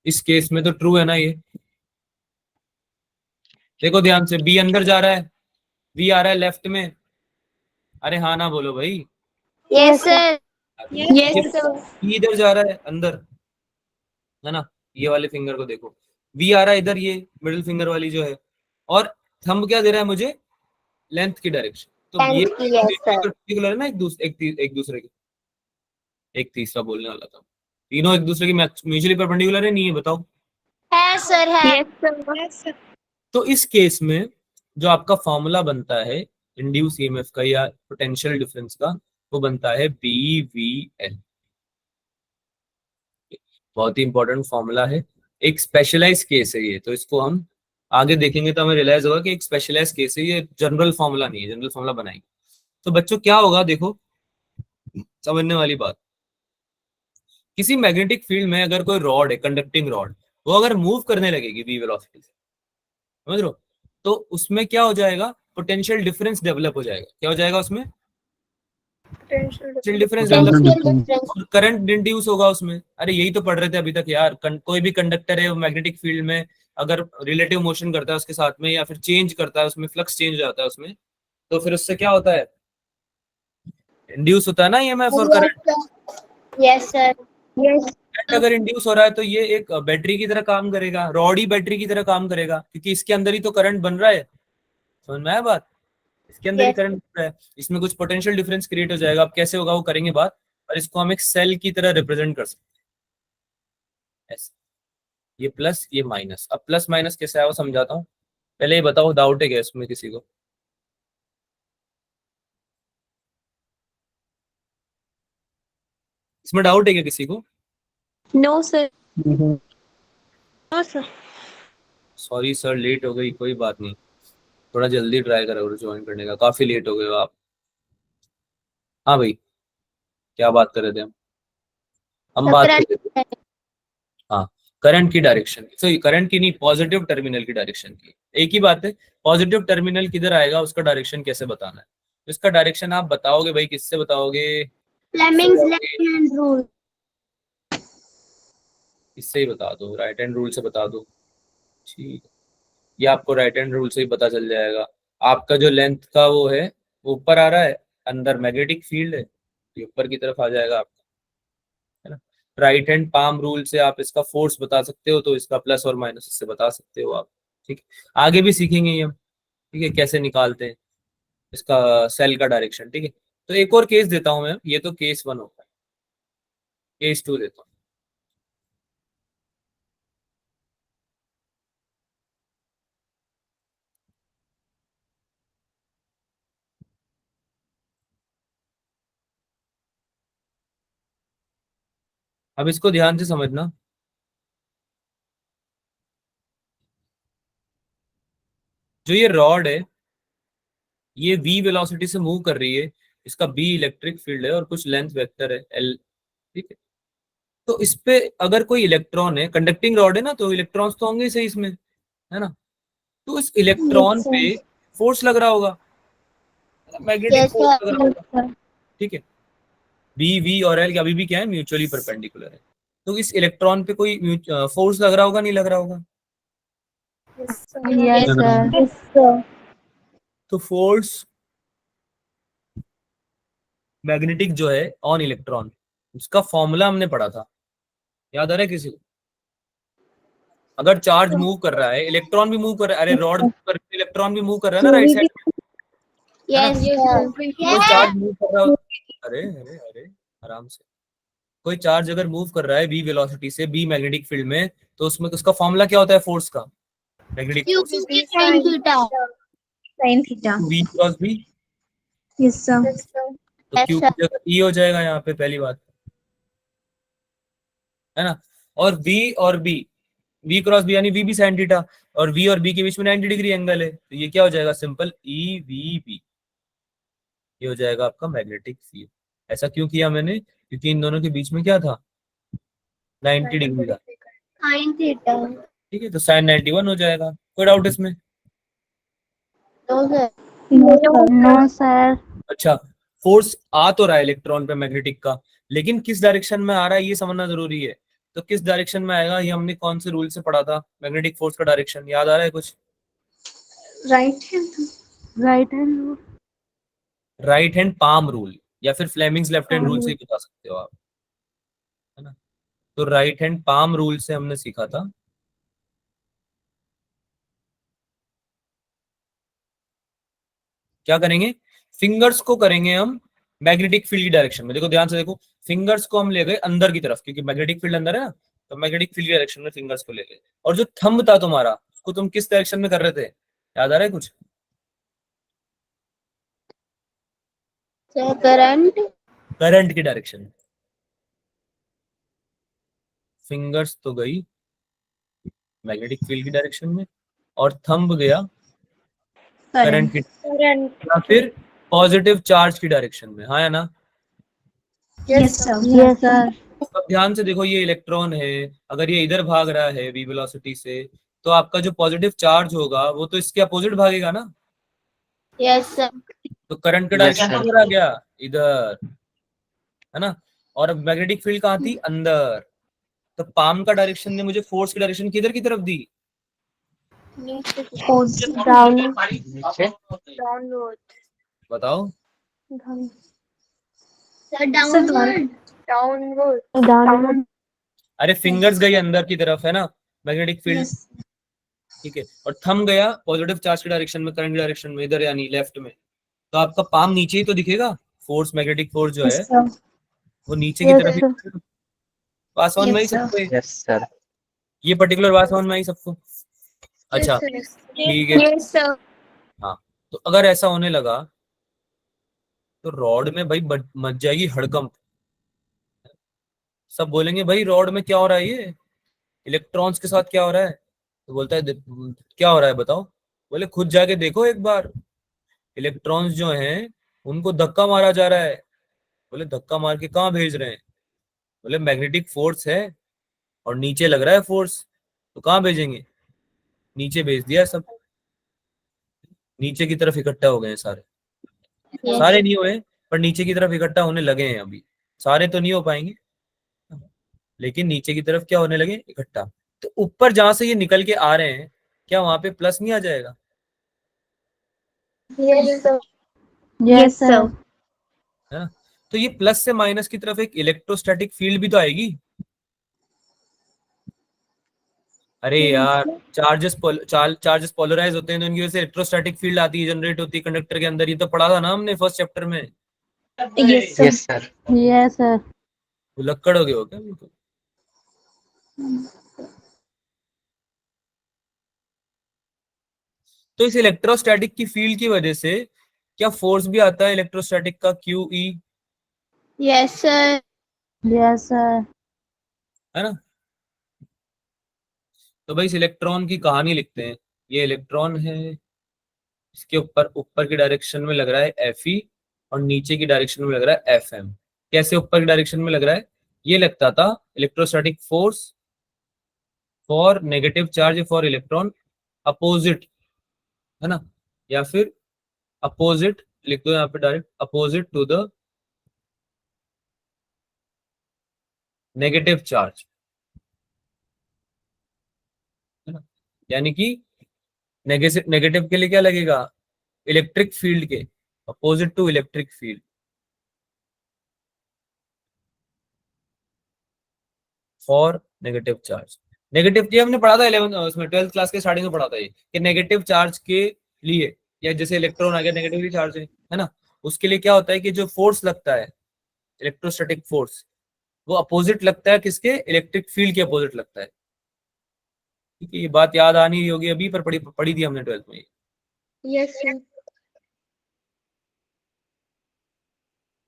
इस केस में तो ट्रू है ना ये, देखो ध्यान से, बी अंदर जा रहा है, वी आ रहा है लेफ्ट में, अरे हाँ ना बोलो भाई, yes sir. Yes, sir. B इधर जा रहा है अंदर, है ना, ये वाले फिंगर को देखो, वी आ रहा है इधर, ये मिडिल फिंगर वाली जो है, और थंब क्या दे रहा है मुझे, लेंथ की डायरेक्शन, तो ये Thank you, yes, sir. Particular है ना, एक दूसरे के, एक तीसरा बोलने वाला था, तीनों एक दूसरे की म्यूचुअली परपेंडिकुलर है, नहीं है बताओ। है सर, है। Yes, sir. तो इस केस में जो आपका फॉर्मूला बनता है इंड्यूस ईएमएफ का या पोटेंशियल डिफरेंस का, वो बनता है बी वी एल, बहुत ही इंपॉर्टेंट फॉर्मूला है, एक स्पेशलाइज केस है ये, तो इसको हम आगे देखेंगे तो हमें रियलाइज होगा कि एक स्पेशलाइज केस है ये, जनरल फॉर्मूला नहीं है, जनरल फॉर्मूला बनाएंगे। तो बच्चों क्या होगा, देखो समझने वाली बात, किसी मैग्नेटिक फील्ड में अगर कोई रॉड है, कंडक्टिंग रॉड, वो अगर मूव करने लगेगी वी वेलोसिटी से, समझ रहे हो, तो उसमें क्या हो जाएगा, पोटेंशियल डिफरेंस डेवलप हो जाएगा, क्या हो जाएगा उसमें, Potential potential difference. Difference develop, Potential difference. और करंट इंड्यूस होगा उसमें। अरे यही तो पढ़ रहे थे अभी तक यार, कोई भी कंडक्टर है मैग्नेटिक फील्ड में, अगर रिलेटिव मोशन करता है उसके साथ में, या फिर चेंज करता है उसमें, फ्लक्स चेंज हो जाता है उसमें, तो फिर उससे क्या होता है, इंड्यूस होता है ना ईएमएफ और current. Yes sir. Yes. Current अगर इंड्यूस हो रहा है तो ये एक बैटरी की तरह काम करेगा, रॉड ही बैटरी की तरह काम करेगा, क्योंकि इसके अंदर ही तो करंट बन रहा है, समझ में आया बात, इसके अंदर ही Yes. करंट बन रहा है, इसमें कुछ पोटेंशियल डिफरेंस क्रिएट हो जाएगा, अब कैसे होगा वो करेंगे बात, और इसको हम एक सेल की तरह रिप्रेजेंट कर सकते हैं ऐसे, ये प्लस ये माइनस। अब प्लस माइनस कैसे आया वो समझाता हूँ, पहले ये बताओ डाउट है क्या इसमें किसी को? इसमें डाउट है क्या किसी को? No sir. No sir. Sorry sir, late हो गई, कोई बात नहीं, थोड़ा जल्दी ट्राई करो ज्वाइन करने का, काफी लेट हो गए हो आप। हाँ भाई, क्या बात कर रहे थे हम बात कर रहे थे, हाँ, करंट की डायरेक्शन। सो करंट की नहीं, पॉजिटिव टर्मिनल की डायरेक्शन की। एक ही बात है, पॉजिटिव टर्मिनल किधर आएगा उसका डायरेक्शन कैसे बताना है। इसका डायरेक्शन आप बताओगे भाई, किससे बताओगे? Fleming's left hand rule. इससे ही बता दो, राइट हैंड रूल से बता दो। ठीक, ये आपको राइट हैंड रूल से ही पता चल जाएगा। आपका जो लेंथ का वो है, वो ऊपर आ रहा है, अंदर मैग्नेटिक फील्ड है, ये ऊपर की तरफ आ जाएगा आपका, है ना। राइट हैंड पाम रूल से आप इसका फोर्स बता सकते हो, तो इसका प्लस और माइनस इससे बता सकते हो आप। ठीक है, आगे भी सीखेंगे ये हम, ठीक है, कैसे निकालते हैं इसका सेल का डायरेक्शन। ठीक है, तो एक और केस देता हूं मैं, ये तो केस 1 होता है, केस 2 देता हूँ। अब इसको ध्यान से समझना। जो ये रॉड है, ये v वेलोसिटी से मूव कर रही है, इसका b इलेक्ट्रिक फील्ड है और कुछ लेंथ वेक्टर है l। ठीक है, तो इस पे अगर कोई इलेक्ट्रॉन है, कंडक्टिंग रॉड है ना, तो इलेक्ट्रॉन्स तो होंगे ही सही इसमें, है ना। तो इस इलेक्ट्रॉन पे फोर्स लग रहा होगा, मैग्नेटिक Yes, फोर्स sir. लग रहा होगा। ठीक है, बी वी और एल अभी भी क्या है, म्यूचुअली परपेंडिकुलर है। तो इस इलेक्ट्रॉन पे कोई फोर्स लग रहा होगा, नहीं लग रहा होगा? Yes, sir. Yes, लग रहा होगा। sir. Yes, sir. तो फोर्स मैग्नेटिक जो है ऑन इलेक्ट्रॉन, उसका फॉर्मूला हमने पढ़ा था, याद आ रहा है किसी को? अगर चार्ज मूव कर रहा है, इलेक्ट्रॉन भी मूव कर रहा है, अरे रॉड पर इलेक्ट्रॉन भी मूव कर रहा है ना राइट साइड में, है ना। Yes, sir. कोई चार्ज मूव कर रहा हो, अरे अरे अरे, आराम से। कोई चार्ज अगर मूव कर रहा है v वेलोसिटी से b मैग्नेटिक फील्ड में, तो उसमें उसका फॉर्मूला क्या होता है फोर्स का, magnetic Q force? sin theta. Sin theta. v cross b। Yes, sir. Yes, sir. तो Yes, q sir. की जगह e हो जाएगा यहाँ पे, पहली बात, है ना। और v और b, v क्रॉस b यानी v भी sin थीटा, और v और b के बीच में 90 डिग्री एंगल है, तो ये क्या हो जाएगा, सिंपल e v b, ये हो जाएगा आपका मैग्नेटिक फील्ड। ऐसा क्यों किया मैंने, क्योंकि इन दोनों के बीच में क्या था, 90 डिग्री का। Sin theta. ठीक है, तो sin 91 हो जाएगा। कोई डाउट इसमें? No, sir. No, sir. अच्छा, फोर्स आ तो रहा है इलेक्ट्रॉन पे मैग्नेटिक का, लेकिन किस डायरेक्शन में आ रहा है ये समझना जरूरी है। तो किस डायरेक्शन में आएगा, ये हमने कौन से रूल से पढ़ा था, मैग्नेटिक फोर्स का डायरेक्शन याद आ रहा है कुछ? Right hand. Right hand. Right hand palm rule, या फिर फ्लेमिंग्स लेफ्ट हैंड रूल से ही बता सकते हो आप, है ना। तो राइट हैंड पाम रूल से हमने सीखा था, क्या करेंगे, फिंगर्स को करेंगे हम मैग्नेटिक फील्ड की डायरेक्शन में। देखो ध्यान से देखो, फिंगर्स को हम ले गए अंदर की तरफ, क्योंकि मैग्नेटिक फील्ड अंदर है ना, तो मैग्नेटिक फील्ड की डायरेक्शन में फिंगर्स को ले गए। और जो थंब था तुम्हारा, उसको तुम किस डायरेक्शन में कर रहे थे, याद आ रहा है कुछ? Sir, current. करंट की डायरेक्शन में। फिंगर्स तो गई मैग्नेटिक फील्ड की डायरेक्शन में, और थंब गया करंट की, Current. या फिर पॉजिटिव चार्ज की डायरेक्शन में, हाँ या ना। Yes, sir. Yes, sir. अब ध्यान से देखो, ये इलेक्ट्रॉन है, अगर ये इधर भाग रहा है v वेलोसिटी से, तो आपका जो पॉजिटिव चार्ज होगा वो तो इसके अपोजिट भागेगा ना। Yes, sir. तो करंट का डायरेक्शन किधर आ गया, इधर, है ना। और अब मैग्नेटिक फील्ड कहाँ थी, अंदर। तो पाम का डायरेक्शन ने मुझे फोर्स की डायरेक्शन किधर की तरफ दी, Down. Downward. बताओ। Sir, downward. Downward. Down. अरे फिंगर्स गई अंदर की तरफ, है ना, मैग्नेटिक फील्ड, ठीक है, और थंब गया पॉजिटिव चार्ज की डायरेक्शन में, करंट की डायरेक्शन में, इधर यानी लेफ्ट में। तो आपका पाम नीचे ही तो दिखेगा, फोर्स मैग्नेटिक फोर्स जो है वो नीचे की तरफ ही, पास ऑन में ही सब कोई। Yes sir. ये पर्टिकुलर बात समझ में आई सबको? अच्छा ठीक है। Yes, sir. हाँ, तो अगर ऐसा होने लगा तो रॉड में भाई मच जाएगी हड़कंप। सब बोलेंगे भाई रॉड में क्या हो रहा है, ये इलेक्ट्रॉन्स के साथ क्या हो रहा है? तो बोलता है क्या हो रहा है बताओ? बोले खुद जाके देखो एक बार, इलेक्ट्रॉन्स जो हैं उनको धक्का मारा जा रहा है। बोले धक्का मार के कहाँ भेज रहे हैं? बोले मैग्नेटिक फोर्स है और नीचे लग रहा है फोर्स, तो कहाँ भेजेंगे? नीचे भेज दिया सब, नीचे की तरफ इकट्ठा हो गए हैं सारे। सारे नहीं हुए पर नीचे की तरफ इकट्ठा होने लगे हैं अभी। सारे तो नहीं हो पाएंगे लेकिन नीचे की तरफ क्या होने लगे, इकट्ठा। तो ऊपर जहां से ये निकल के आ रहे हैं, क्या वहां पे प्लस नहीं आ जाएगा? Yes, sir. Yes, sir. है ना? तो ये प्लस से माइनस की तरफ एक इलेक्ट्रोस्टैटिक फील्ड भी तो आएगी। अरे यार, चार्जेस पोलराइज होते हैं तो इनकी वजह से इलेक्ट्रोस्टैटिक फील्ड आती है, जनरेट होती है कंडक्टर के अंदर। ये तो पढ़ा था ना हमने फर्स्ट चैप्टर में। Yes, sir. Yes, sir. Yes, sir. लक्कड़ हो गए हो क्या बिल्कुल? तो इस इलेक्ट्रोस्टैटिक की फील्ड की वजह से क्या फोर्स भी आता है इलेक्ट्रोस्टैटिक का, Q E, Yes, sir. Yes, sir. है ना? तो भाई इस इलेक्ट्रॉन की कहानी लिखते हैं। ये इलेक्ट्रॉन है, इसके ऊपर की डायरेक्शन में लग रहा है Fe और नीचे की डायरेक्शन में लग रहा है Fm। कैसे ऊपर की डायरेक्शन में लग रहा है? ये लगता था electrostatic force for negative charge for electron opposite, है ना? या फिर अपोजिट लिख दो यहाँ पे direct, opposite to the negative charge, है ना? यानी कि नेगेटिव के लिए क्या लगेगा? इलेक्ट्रिक फील्ड के opposite to electric field for negative charge. Negative ये हमने पढ़ा था 11 उसमें 12th क्लास के स्टार्टिंग में पढ़ा था ये, कि नेगेटिव चार्ज के लिए, या जैसे इलेक्ट्रॉन आ गया नेगेटिवली चार्ज है ना, उसके लिए क्या होता है कि जो फोर्स लगता है इलेक्ट्रोस्टैटिक फोर्स, वो अपोजिट लगता है किसके? इलेक्ट्रिक फील्ड के अपोजिट लगता है। ठीक है, ये बात याद आनी होगी अभी, पर पढ़ी थी हमने 12th में। Yes, sir.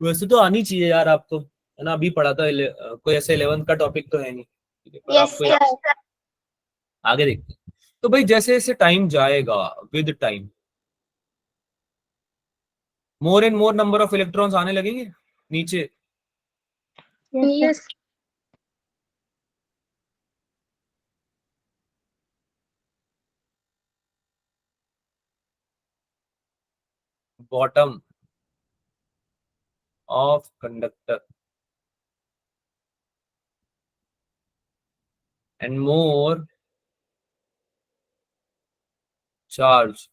वैसे तो आनी चाहिए यार आपको, है ना? अभी पढ़ा था कोई ऐसे 11th का टॉपिक तो है नहीं, ठीक है, पर Yes, आपको sir. आगे देखते हैं। तो भाई जैसे जैसे टाइम जाएगा, with time more and more number of electrons आने लगेंगे नीचे। Yes. Bottom of conductor and more charge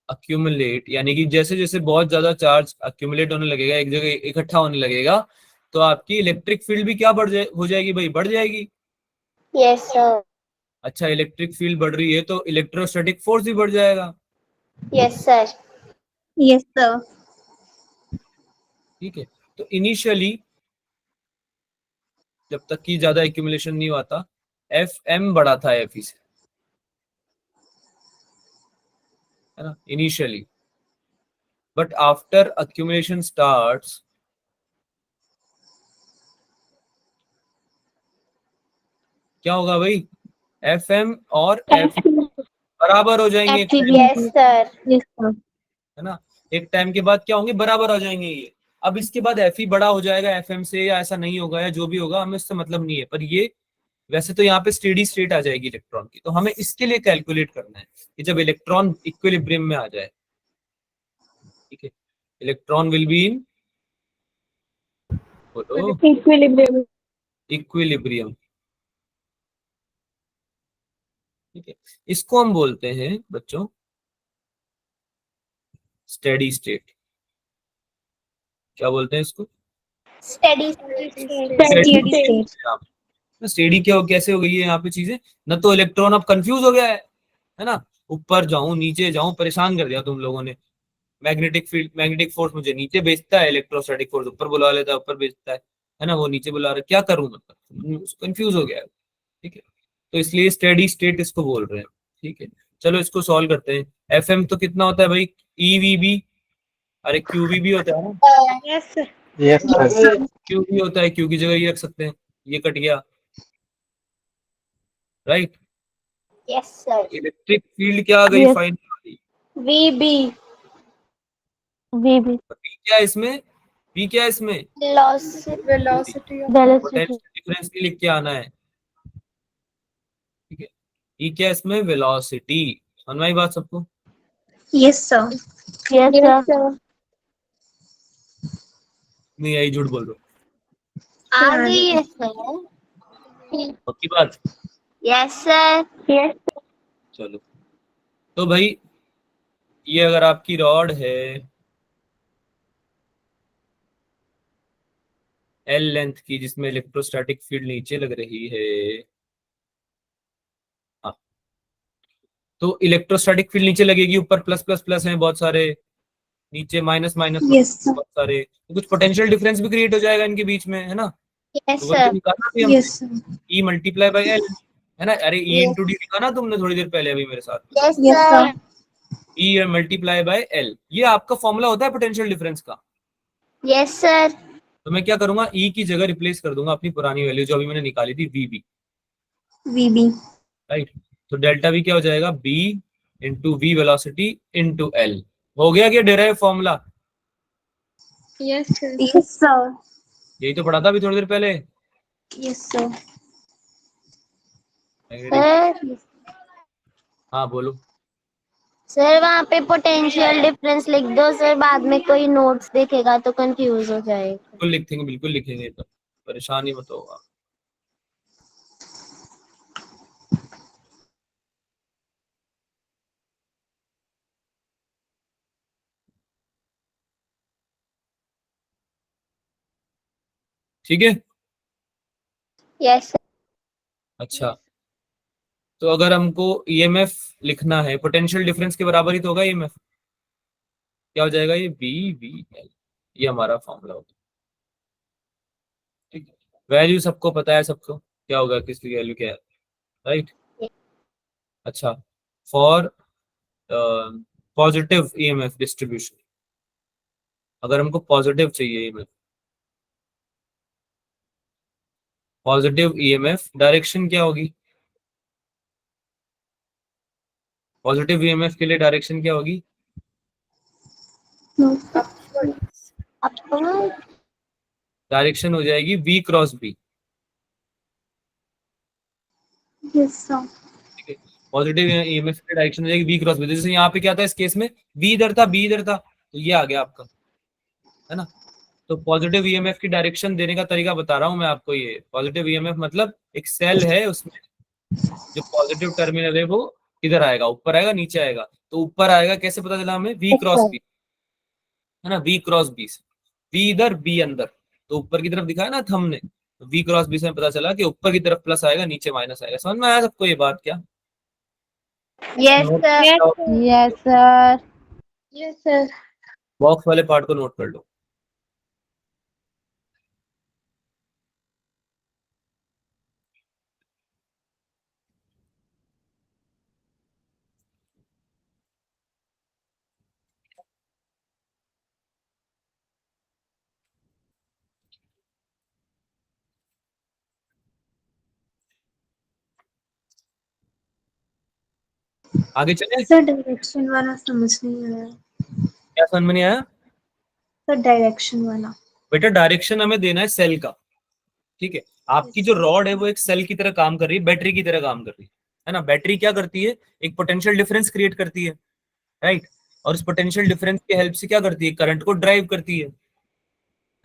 accumulate, यानी कि जैसे जैसे बहुत ज्यादा चार्ज अक्यूमुलेट होने लगेगा, एक जगह इकट्ठा होने लगेगा, तो आपकी इलेक्ट्रिक फील्ड भी क्या हो जाएगी भाई? बढ़ जाएगी। Yes, sir. अच्छा, इलेक्ट्रिक फील्ड बढ़ रही है तो इलेक्ट्रोस्टैटिक फोर्स भी बढ़ जाएगा। Yes, sir. Yes, sir. ठीक है, तो इनिशियली जब तक कि ज्यादा एक्यूमुलेशन नहीं हुआ था, एफ एम बड़ा था एफ ई से, है ना, initially. But after accumulation starts, क्या होगा भाई? एफ एम और एफ बराबर हो जाएंगे एक time, Yes, sir. Yes, sir. है ना? एक टाइम के बाद क्या होंगे? बराबर हो जाएंगे ये। अब इसके बाद एफ ई बड़ा हो जाएगा एफ एम से, या ऐसा नहीं होगा, या जो भी होगा हमें उससे मतलब नहीं है, पर ये वैसे तो यहाँ पे स्टेडी स्टेट आ जाएगी इलेक्ट्रॉन की। तो हमें इसके लिए कैलकुलेट करना है कि जब इलेक्ट्रॉन इक्विलिब्रियम में आ जाए, ठीक है, इलेक्ट्रॉन विल बी इन, बोलो, Equilibrium. इक्विलिब्रियम। ठीक है, इसको हम बोलते हैं बच्चों स्टेडी स्टेट। क्या बोलते हैं इसको? Steady. Steady state. स्टेडी क्या हो, कैसे हो गई है यहाँ पे चीजें? न तो इलेक्ट्रॉन अब कंफ्यूज हो गया है ना? ऊपर जाऊं नीचे जाऊं, परेशान कर दिया तुम लोगों ने। मैग्नेटिक फील्ड, मैग्नेटिक फोर्स मुझे नीचे भेजता है, इलेक्ट्रोस्टैटिक फोर्स ऊपर बुला लेता है, ऊपर भेजता है ना, वो नीचे बुला रहा है, क्या करूं मतलब, कंफ्यूज हो गया है। ठीक है, तो इसलिए स्टेडी स्टेट इसको बोल रहे हैं। ठीक है, चलो इसको सॉल्व करते हैं। एफ एम तो कितना होता है भाई, ई वी बी, अरे क्यू वी भी होता है ना, Yes, sir. Yes, sir. Q भी होता है, क्यू की जगह ये रख सकते हैं, ये कट गया, right. Yes sir. Electric field क्या आ गई Yes. Finally, VB VB. V क्या है इसमें, वी क्या है इसमें, loss Velocity of Velocity. Potential difference के लिख के आना है। ठीक है, ई क्या है इसमें, वेलोसिटी। समझ में आई बात सबको, Yes, sir. Yes, sir. नहीं आई, झूठ बोल रहा हूँ, आ गई है सर। पक्की बात। Yes sir. यस चलो, तो भाई ये अगर आपकी रॉड है एल लेंथ की, जिसमें इलेक्ट्रोस्टैटिक फील्ड नीचे लग रही है, हाँ, तो इलेक्ट्रोस्टैटिक फील्ड नीचे लगेगी, ऊपर प्लस प्लस प्लस है बहुत सारे, नीचे माइनस माइनस Yes, sir. बहुत सारे, तो कुछ पोटेंशियल डिफरेंस भी क्रिएट हो जाएगा इनके बीच में, है ना। यस तो वही सर। निकालना भी हमने, Yes, sir. E multiply by L, है ना। अरे ई Yes. इंटू डी लिखा ना तुमने थोड़ी देर पहले अभी मेरे साथ, yes Yes, sir. sir. E multiply by L, ये आपका फॉर्मूला होता है पोटेंशियल डिफरेंस का। Yes sir. तो मैं क्या करूंगा, ई की जगह रिप्लेस कर दूंगा अपनी पुरानी वैल्यू जो अभी मैंने निकाली थी, वी बी, VB. राइट। तो डेल्टा वी क्या हो जाएगा, B into V velocity into L. हो गया क्या derive formula, Yes, sir. Yes, sir. यही तो पढ़ा था अभी थोड़ी देर पहले। Yes, sir. सर हाँ बोलो। सर वहाँ पे पोटेंशियल डिफरेंस लिख दो सर, बाद में कोई नोट्स देखेगा तो कंफ्यूज हो जाएगा। बिल्कुल लिखेंगे, बिल्कुल लिखेंगे, तो परेशान ही मत होगा। ठीक है, यस सर। अच्छा, तो अगर हमको ईएमएफ लिखना है, पोटेंशियल डिफरेंस के बराबर ही तो होगा ईएमएफ, क्या हो जाएगा ये, बी वी एल, ये हमारा फॉर्मूला होगा। ठीक है, वैल्यू सबको पता है, सबको क्या होगा, किसकी वैल्यू क्या है, राइट। अच्छा, फॉर पॉजिटिव ईएमएफ डिस्ट्रीब्यूशन, अगर हमको पॉजिटिव चाहिए ईएमएफ, पॉजिटिव ईएमएफ डायरेक्शन क्या होगी, पॉजिटिव ईएमएफ के लिए डायरेक्शन क्या होगी, No. आपको डायरेक्शन हो जाएगी v cross B. Yes, sir. ठीक है, पॉजिटिव ईएमएफ की डायरेक्शन हो जाएगी v क्रॉस बी। जैसे यहाँ पे क्या था इस केस में, v इधर था, b इधर था, तो ये आ गया आपका, है ना। तो पॉजिटिव ईएमएफ की डायरेक्शन देने का तरीका बता रहा हूँ मैं आपको। ये पॉजिटिव ईएमएफ मतलब एक सेल है, उसमें जो पॉजिटिव टर्मिनल है वो इधर आएगा, ऊपर आएगा, नीचे आएगा। तो ऊपर आएगा कैसे पता चला हमें, v क्रॉस बी, है ना, v क्रॉस बी से, v इधर b अंदर, तो ऊपर की तरफ दिखाया ना थंब ने, तो v क्रॉस बी से पता चला कि ऊपर की तरफ प्लस आएगा, नीचे माइनस आएगा। समझ में आया सबको ये बात क्या? Yes sir. Yes, sir. Yes, sir. Box वाले पार्ट को नोट कर लो। आगे चले, Sir, direction वाला समझ नहीं आया. क्या समझ में नहीं आया Sir, direction वाला. बेटा? डायरेक्शन हमें देना है सेल का, ठीक है। आपकी जो रॉड है वो एक सेल की तरह काम कर रही है, बैटरी की तरह काम कर रही है ना। बैटरी क्या करती है, एक पोटेंशियल डिफरेंस क्रिएट करती है, राइट। और इस पोटेंशियल डिफरेंस की हेल्प से क्या करती है, करंट को ड्राइव करती है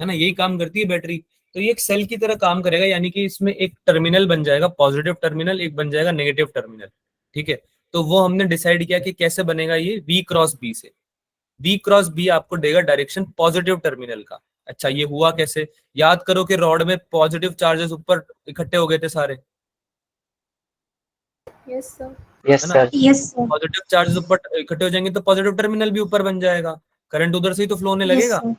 ना, यही काम करती है बैटरी। तो ये एक सेल की तरह काम करेगा, यानी कि इसमें एक टर्मिनल बन जाएगा पॉजिटिव टर्मिनल, एक बन जाएगा नेगेटिव टर्मिनल, ठीक है। तो वो हमने डिसाइड किया कि कैसे बनेगा ये, v क्रॉस बी से। v क्रॉस बी आपको देगा डायरेक्शन पॉजिटिव टर्मिनल का। अच्छा, ये हुआ कैसे, याद करो कि रॉड में पॉजिटिव चार्जेस ऊपर इकट्ठे हो गए थे सारे, Yes, sir. Yes, है ना। sir. Yes, sir. Positive charges ऊपर इकट्ठे हो जाएंगे तो पॉजिटिव टर्मिनल भी ऊपर बन जाएगा। करंट उधर से ही तो फ्लो होने Yes, लगेगा, sir.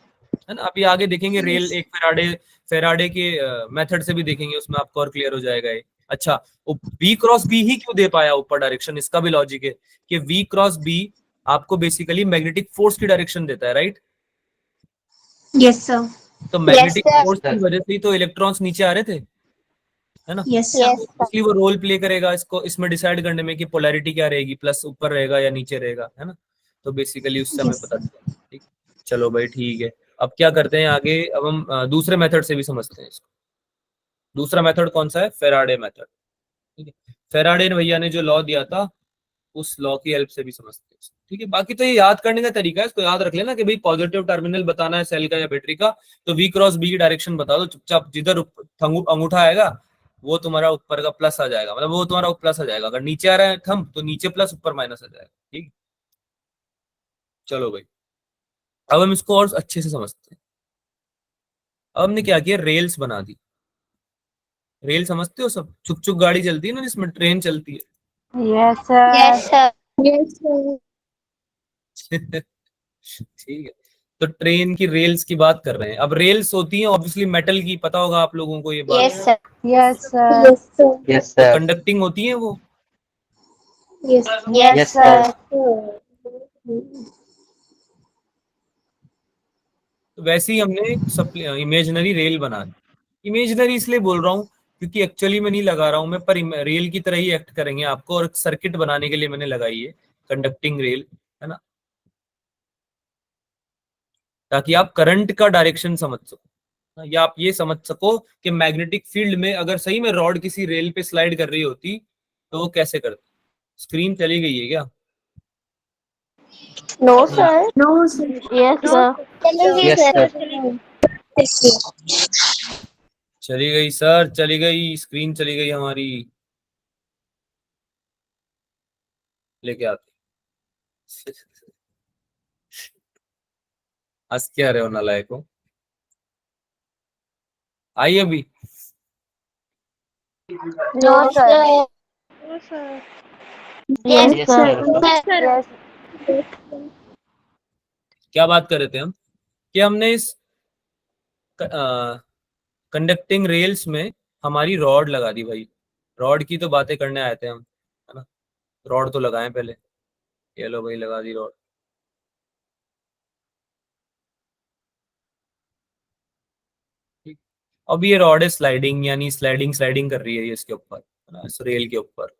है ना। अभी आगे देखेंगे रेल, Yes. एक फेराडे के मेथड से भी देखेंगे, उसमें आपको और क्लियर हो जाएगा ये। अच्छा, वी क्रॉस बी ही क्यों दे पाया ऊपर डायरेक्शन, इसका भी लॉजिक है कि वी क्रॉस बी आपको बेसिकली मैग्नेटिक फोर्स की डायरेक्शन देता है, राइट। Yes, sir. तो Yes, मैग्नेटिक sir. फोर्स की वजह से ही तो इलेक्ट्रॉन्स नीचे आ रहे थे, है ना। Yes, sir. Yes, sir. इसलिए वो रोल प्ले करेगा इसको, इसमें डिसाइड करने में कि पोलैरिटी क्या रहेगी, प्लस ऊपर रहेगा या नीचे रहेगा, है ना। तो बेसिकली उससे हमें Yes, पता sir. चला। ठीक, चलो भाई ठीक है। अब क्या करते हैं आगे, अब हम दूसरे मेथड से भी समझते हैं इसको। दूसरा मेथड कौन सा है, फेराडे मेथड। ठीक है, फेराडे भैया ने जो लॉ दिया था उस लॉ की हेल्प से भी समझते हैं इसको। ठीक है, बाकी तो ये याद करने का तरीका है, इसको याद रख लेना कि भाई पॉजिटिव टर्मिनल बताना है सेल का या बैटरी का, तो वी क्रॉस बी की डायरेक्शन बता दो चुपचाप, जिधर अंगूठा आएगा वो तुम्हारा ऊपर का प्लस आ जाएगा, मतलब वो तुम्हारा प्लस आ जाएगा, अगर नीचे आ रहा है थंब तो नीचे प्लस ऊपर माइनस आ जाएगा। ठीक, चलो भाई अब हम इसको और अच्छे से समझते हैं। अब हमने क्या किया, रेल्स बना दी। रेल समझते हो सब, चुक चुक गाड़ी चलती है ना जिसमें ट्रेन चलती है। Yes, sir. Yes, sir. Yes, sir. ठीक है, तो ट्रेन की रेल्स की बात कर रहे हैं। अब रेल्स होती हैं ऑब्वियसली मेटल की, पता होगा आप लोगों को ये बात। Yes, sir. Yes, sir. Yes, sir. Yes, तो sir. कंडक्टिंग होती हैं वो। Yes. Yes, Yes, sir. तो वैसे ही हमने इमेजिनरी रेल बना दी। इमेजिनरी इसलिए बोल रहा हूँ क्योंकि एक्चुअली मैं नहीं लगा रहा हूँ मैं, पर रेल की तरह ही एक्ट करेंगे आपको, और सर्किट बनाने के लिए मैंने लगाई है कंडक्टिंग रेल, है ना, ताकि आप करंट का डायरेक्शन समझ सको, या आप ये समझ सको कि मैग्नेटिक फील्ड में अगर सही में रॉड किसी रेल पे स्लाइड कर रही होती तो वो कैसे करती। स्क्रीन चली गई है क्या? No, sir. No, sir. Yes, sir. चलेगी Yes, sir. sir. Yes, sir. चली गई सर, चली गई, स्क्रीन चली गई हमारी, लेके आते। हंस क्या रहे हो नालायक हो, आई अभी। No, sir. No, sir. Yes, Yes, sir. sir. Yes. क्या बात कर रहे थे हम, कि हमने इस कंडक्टिंग रेल्स में हमारी रॉड लगा दी भाई। रॉड की तो बातें करने आए थे हम, है ना। रॉड तो लगाएं पहले, ये लो भाई लगा दी रॉड। ठीक, अब ये रॉड है स्लाइडिंग, यानी स्लाइडिंग स्लाइडिंग कर रही है ये इसके ऊपर, है ना, इस रेल के ऊपर।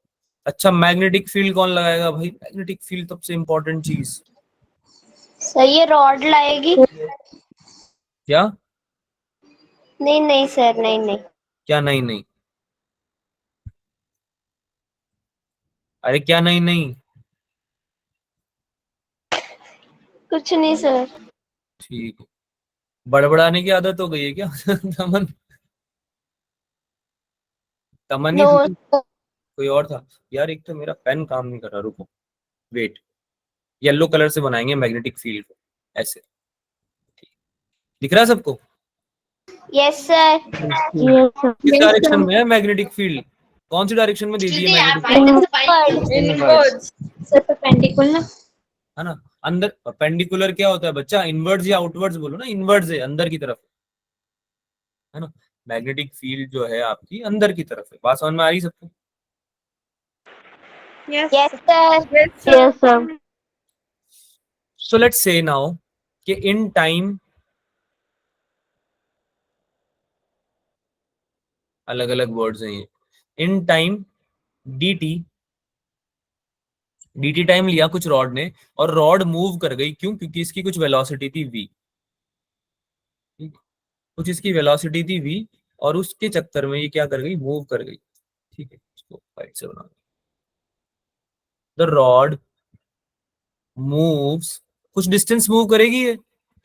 अच्छा, मैग्नेटिक फील्ड कौन लगाएगा भाई, मैग्नेटिक फील्ड सबसे इंपॉर्टेंट चीज। सर ये रॉड लाएगी। क्या? नहीं नहीं सर, नहीं नहीं। क्या नहीं नहीं? अरे क्या नहीं नहीं? कुछ नहीं सर। ठीक है, बड़बड़ाने की आदत हो गई है क्या? तमन, तमन ही नो थी, कोई और था यार। एक तो मेरा पेन काम नहीं कर रहा, रुको, वेट। येलो कलर से बनाएंगे मैग्नेटिक फील्ड को, ऐसे। ठीक, दिख रहा है सबको? Yes sir. Yes, sir. किस डायरेक्शन में है मैग्नेटिक फील्ड, कौन सी डायरेक्शन में दे दी है magnetic field, Inwards. Sir, perpendicular. है ना। अंदर परपेंडिकुलर क्या होता है बच्चा, इनवर्ड्स या आउटवर्ड्स बोलो ना, इनवर्ड्स है अंदर की तरफ, है ना। मैग्नेटिक फील्ड जो है आपकी अंदर की तरफ है, बात समझ में आ रही सबको? Yes. Yes sir. Yes, sir. Yes, sir. So let's say now कि इन टाइम, अलग अलग वर्ड्स हैं ये, in time dt, dt time लिया कुछ रॉड ने, और रॉड मूव कर गई, क्यों? क्योंकि इसकी कुछ वेलोसिटी थी v, कुछ इसकी वेलोसिटी थी v, और उसके चक्कर में ये क्या कर गई, मूव कर गई। ठीक है, इसको साइड से बना, द रॉड मूव्स, कुछ डिस्टेंस मूव करेगी ये,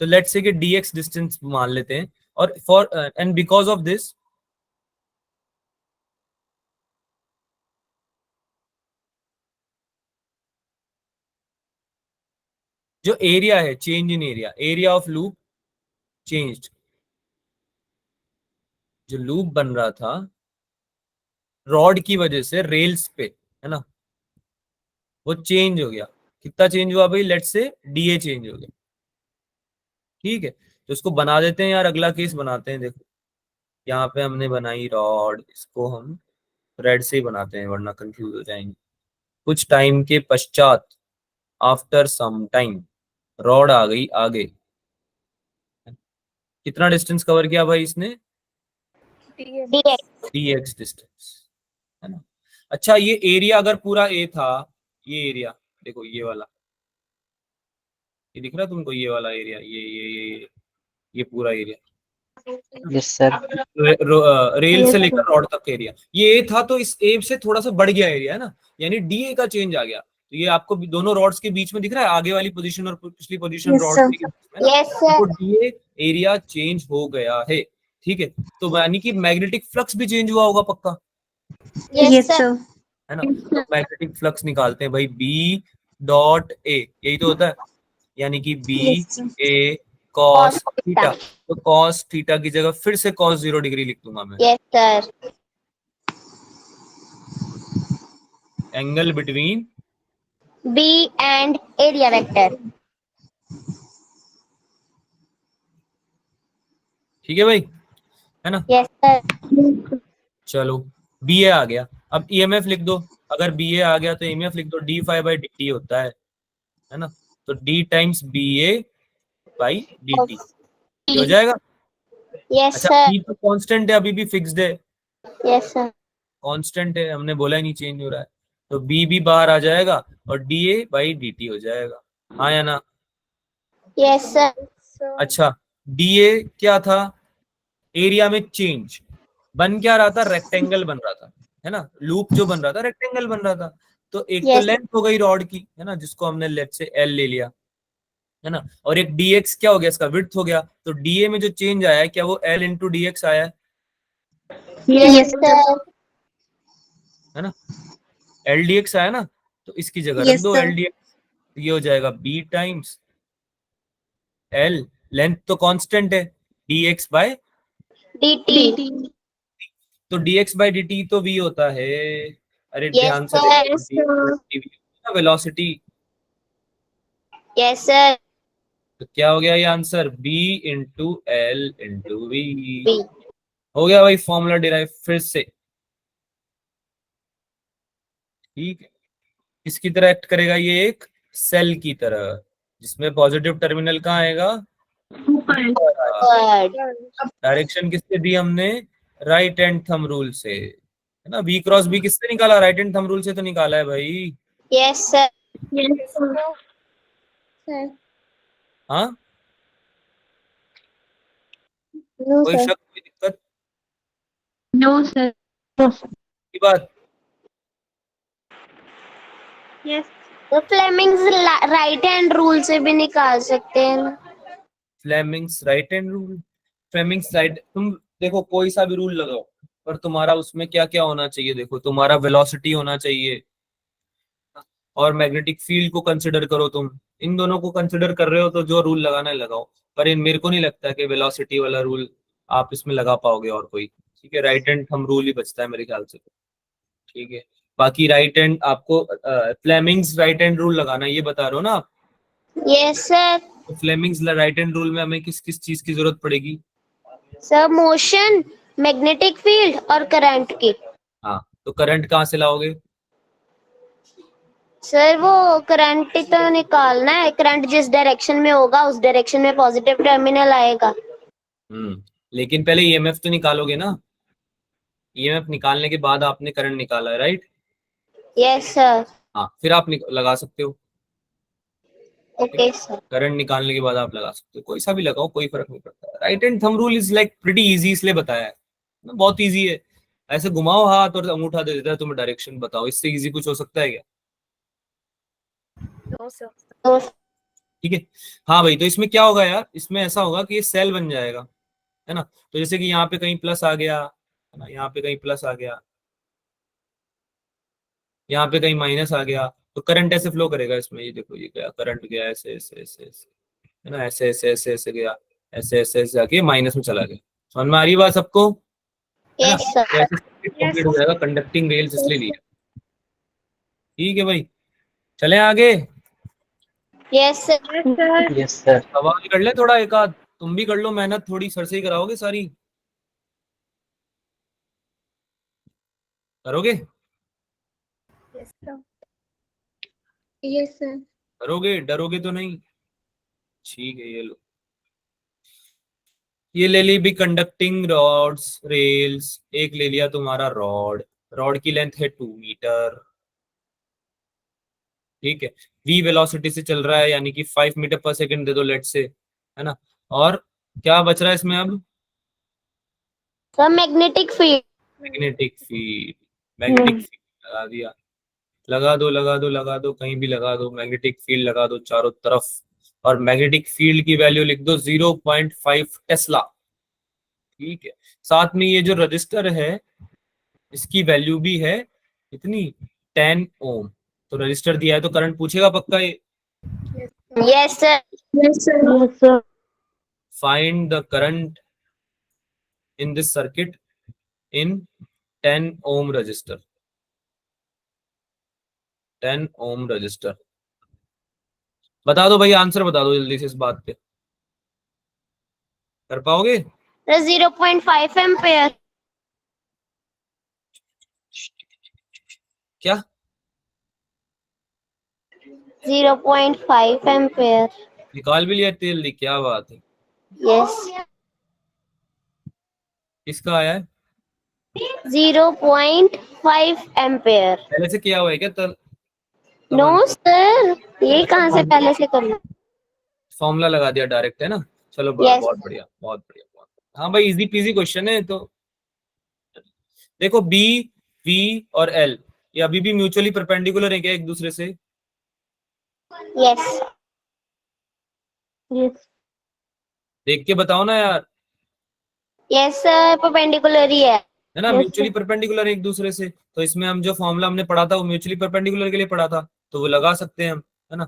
तो लेट्स से कि dx डिस्टेंस मान लेते हैं, और for and because of this जो एरिया है, change in area, area of loop changed, जो लूप बन रहा था रॉड की वजह से रेल्स पे, है ना, वो चेंज हो गया। कितना चेंज हुआ भाई, लेट्स से डीए चेंज हो गया, ठीक है, तो इसको बना देते हैं यार, अगला केस बनाते हैं। देखो यहाँ पे हमने बनाई रॉड, इसको हम थ्रेड से ही बनाते हैं वरना कंफ्यूज हो जाएंगे। कुछ टाइम के पश्चात, आफ्टर सम टाइम, रॉड आ गई आगे। कितना डिस्टेंस कवर किया भाई इसने? dx dx डिस्टेंस, है ना। अच्छा, ये एरिया अगर पूरा ए था, ये एरिया देखो, ये वाला, ये दिख रहा है तुमको, ये वाला एरिया, ये पूरा area, yes sir. Rail Yes, से sir. लेकर रॉड तक का एरिया, ये ए था, तो इस ए से थोड़ा सा बढ़ गया एरिया, है ना, यानी डी का चेंज आ गया। तो ये आपको दोनों रॉड्स के बीच में दिख रहा है, आगे वाली पोजीशन और पिछली पोजीशन Yes, रॉड sir. के बीच में, है ना? yes sir तो डी एरिया चेंज हो गया है, ठीक है। तो यानी कि मैग्नेटिक फ्लक्स भी चेंज हुआ होगा पक्का, yes sir है ना। तो मैग्नेटिक फ्लक्स निकालते हैं भाई, बी डॉट ए, यही तो होता है, यानी कि बी Yes, sir. ए कॉस Cos थीटा। theta. तो कॉस थीटा की जगह फिर से कॉस 0 डिग्री लिख दूंगा मैं, yes sir angle between b and area vector ठीक है भाई, है ना। yes sir चलो बी ए आ गया, अब ईएमएफ लिख दो। अगर बी ए आ गया तो ईएमएफ लिख दो, d phi by d t होता है ना। तो d times B A by d t हो जाएगा। yes अच्छा, sir बी तो कांस्टेंट है, अभी भी फिक्स्ड है, yes sir कांस्टेंट है, हमने बोला ही नहीं चेंज हो रहा है। तो बी भी बाहर आ जाएगा और D A by d t हो जाएगा, हाँ या ना। yes sir अच्छा, डी ए क्या था? एरिया में चेंज, बन क्या रहा था? रेक्टेंगल बन रहा था, है ना। लूप जो बन रहा था रेक्टेंगल बन रहा था। तो एक तो Yes. लेंथ हो गई रॉड की, है ना, जिसको हमने लेफ्ट से एल ले लिया, है ना। और एक dx क्या हो गया? इसका विड्थ हो गया। तो dA में जो चेंज आया है, क्या वो l इंटू dx आया है? yes sir है ना, l dx आया ना। तो इसकी जगह रख Yes, दो sir. l dx, ये हो जाएगा b टाइम्स l, लेंथ तो कांस्टेंट है, dx बाय, dt तो dx बाय dt तो v होता है। अरे Yes, ध्यान से sir. देखो, वेलोसिटी। yes sir तो क्या हो गया ये answer? b into L into v v हो गया भाई, फॉर्मूला डिराइव फिर से, ठीक है। किसकी तरह एक्ट करेगा ये? एक सेल की तरह, जिसमें पॉजिटिव टर्मिनल कहाँ आएगा? word डायरेक्शन किससे दी हमने? राइट एंड थंब रूल से, है ना। v क्रॉस b किससे निकाला? राइट एंड थंब रूल से तो निकाला है भाई, yes sir हाँ। No, कोई sir. शक, कोई दिक्कत No, sir. की बात? Yes. तो फ्लेमिंग्स राइट हैंड रूल से भी निकाल सकते हैं ना? Fleming's right hand rule, Fleming's right, तुम देखो कोई सा भी रूल लगाओ, पर तुम्हारा उसमें क्या क्या होना चाहिए? देखो, तुम्हारा वेलोसिटी होना चाहिए और मैग्नेटिक फील्ड को कंसिडर करो। तुम इन दोनों को कंसिडर कर रहे हो तो जो रूल लगाना है लगाओ, पर इन मेरे को नहीं लगता कि वेलोसिटी वाला रूल आप इसमें लगा पाओगे और कोई, ठीक है। राइट हैंड थंब रूल ही बचता है मेरे ख्याल से, ठीक है। बाकी राइट हैंड आपको फ्लेमिंग्स राइट हैंड रूल लगाना है, ये बता रहे हो ना आप। yes sir तो फ्लेमिंग्स राइट हैंड रूल में हमें किस किस चीज की जरूरत पड़ेगी? सर मोशन, मैग्नेटिक फील्ड और करंट की। हाँ, तो करंट कहाँ से लाओगे? सर वो करंट तो निकालना है, करंट जिस डायरेक्शन में होगा उस डायरेक्शन में पॉजिटिव टर्मिनल आएगा। लेकिन पहले ईएमएफ तो निकालोगे ना, ईएमएफ निकालने के बाद आपने करंट निकाला है, राइट? यस सर हाँ, फिर आप लगा सकते हो, ओके सर करंट निकालने के बाद आप लगा सकते हो, कोई सा भी लगाओ, कोई फर्क नहीं पड़ता। Right hand thumb rule is like pretty easy, इसलिए बताया है ना, बहुत इजी है। ऐसे घुमाओ हाथ और अंगूठा दे देता है तुम्हें डायरेक्शन, बताओ इससे इजी कुछ हो सकता है क्या? ठीक है। हाँ भाई, तो इसमें क्या होगा यार? इसमें ऐसा होगा कि ये सेल बन जाएगा, है ना। तो जैसे कि यहाँ पे कहीं प्लस आ गया, है ना, यहाँ पे कहीं प्लस आ गया, यहाँ पे कहीं माइनस आ गया, तो करंट ऐसे फ्लो करेगा इसमें। ये देखो, ये गया करंट, गया ऐसे ऐसे ऐसे ऐसे, है ना, ऐसे ऐसे ऐसे ऐसे गया, ऐसे ऐसे ऐसे आके माइनस में चला गया। समझ में आ रही बात सबको? है ना? यस सर तो ऐसे कंप्लीट हो जाएगा, कंडक्टिंग रेल्स इसलिए लिया। ठीक है भाई, चले आगे। Yes sir. Yes, sir. Yes, sir. सवाल कर ले थोड़ा एक आध, तुम भी कर लो मेहनत थोड़ी, सर से ही कराओगे सारी, करोगे Yes, sir. करोगे, डरोगे तो नहीं? ठीक है, ये लो, ये ले ली भी कंडक्टिंग रॉड्स रेल्स, एक ले लिया तुम्हारा रॉड, रॉड की लेंथ है 2 मीटर, ठीक है, v वेलोसिटी से चल रहा है यानी कि 5 मीटर पर सेकंड दे दो लेट से, है ना, और क्या बच रहा है इसमें अब? Sir magnetic field. Magnetic field, magnetic field लगा दिया, लगा दो लगा दो लगा दो, कहीं भी लगा दो, मैग्नेटिक फील्ड लगा दो चारों तरफ, और मैग्नेटिक फील्ड की वैल्यू लिख दो 0.5 टेस्ला, ठीक है। साथ में ये जो रजिस्टर है इसकी वैल्यू भी है इतनी 10 ओम, तो रजिस्टर दिया है तो करंट पूछेगा पक्का ये। Yes sir. Yes, sir. Yes, sir. Find the current in this circuit in 10 ohm resistor, 10 ohm resistor, बता दो भाई, आंसर बता दो जल्दी से इस बात पे, कर पाओगे? Sir 0.5 ampere. क्या 0.5 एम्पेयर। निकाल भी लिया तेल दी, क्या बात है, यस। किसका आया है? 0.5 एम्पेयर। पहले से किया हुआ है क्या तल? नो सर, ये कहाँ से पहले से कर लो। फॉर्मूला लगा दिया डायरेक्ट, है ना, चलो बहुत Yes. बहुत बढ़िया, बहुत बढ़िया, बहुत बढ़िया। हाँ भाई, इजी पीजी क्वेश्चन है। तो देखो बी, वी और एल ये अभी भी म्यूचुअली परपेंडिकुलर है क्या एक दूसरे से? यस। Yes. देख के बताओ ना यार, यस सर, परपेंडिकुलर ही है। है ना, Yes, म्यूचुअली परपेंडिकुलर है एक दूसरे से, तो इसमें हम जो फॉर्मूला हमने पढ़ा था वो म्यूचुअली परपेंडिकुलर के लिए पढ़ा था, तो वो लगा सकते हैं हम, है ना।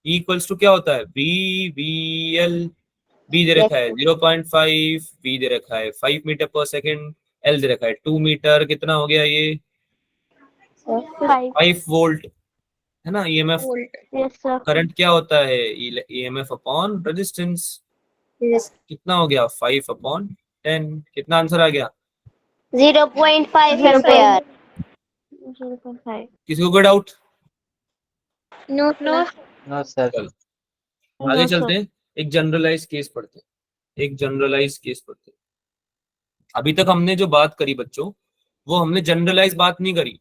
E इक्वल्स टू क्या होता है? बी वी एल, बी दे रखा है 0.5, बी दे रखा है 5 मीटर पर सेकंड, एल दे रखा है 2 मीटर, कितना हो गया ये? 5. 5 वोल्ट, है ना। EMF, Yes, sir. करंट क्या होता है? ईएमएफ अपॉन रेजिस्टेंस, कितना हो गया? 5 अपॉन 10, कितना आंसर आ गया? 0.5 एम्पेयर। 0.5. किसी को कोई doubt? No, No, No, sir. चलो आगे No, sir. चलते हैं, एक जनरलाइज केस पढ़ते हैं, एक जनरलाइज केस पढ़ते हैं। अभी तक हमने जो बात करी बच्चों, वो हमने जनरलाइज बात नहीं करी,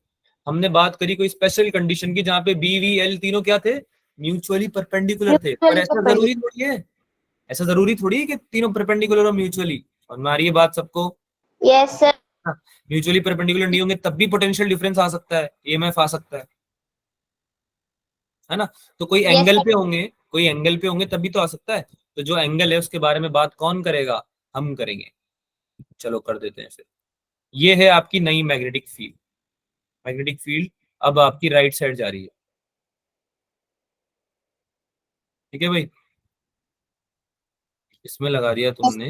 हमने बात करी कोई स्पेशल कंडीशन की जहां पे बी वी एल तीनों क्या थे? म्यूचुअली परपेंडिकुलर थे। पर ऐसा जरूरी थोड़ी है, ऐसा जरूरी थोड़ी है कि तीनों परपेंडिकुलर और म्यूचुअली, और हमारी ये बात सबको, यस सर। म्यूचुअली परपेंडिकुलर नहीं होंगे तब भी पोटेंशियल डिफरेंस आ सकता है, ईएमएफ आ सकता है ना। तो कोई Yes, एंगल sir. पे होंगे, कोई एंगल पे होंगे तभी तो आ सकता है, तो जो एंगल है उसके बारे में बात कौन करेगा? हम करेंगे। चलो कर देते हैं फिर। ये है आपकी नई मैग्नेटिक फील्ड, मैग्नेटिक फील्ड अब आपकी राइट साइड जा रही है, ठीक है भाई, इसमें लगा दिया तुमने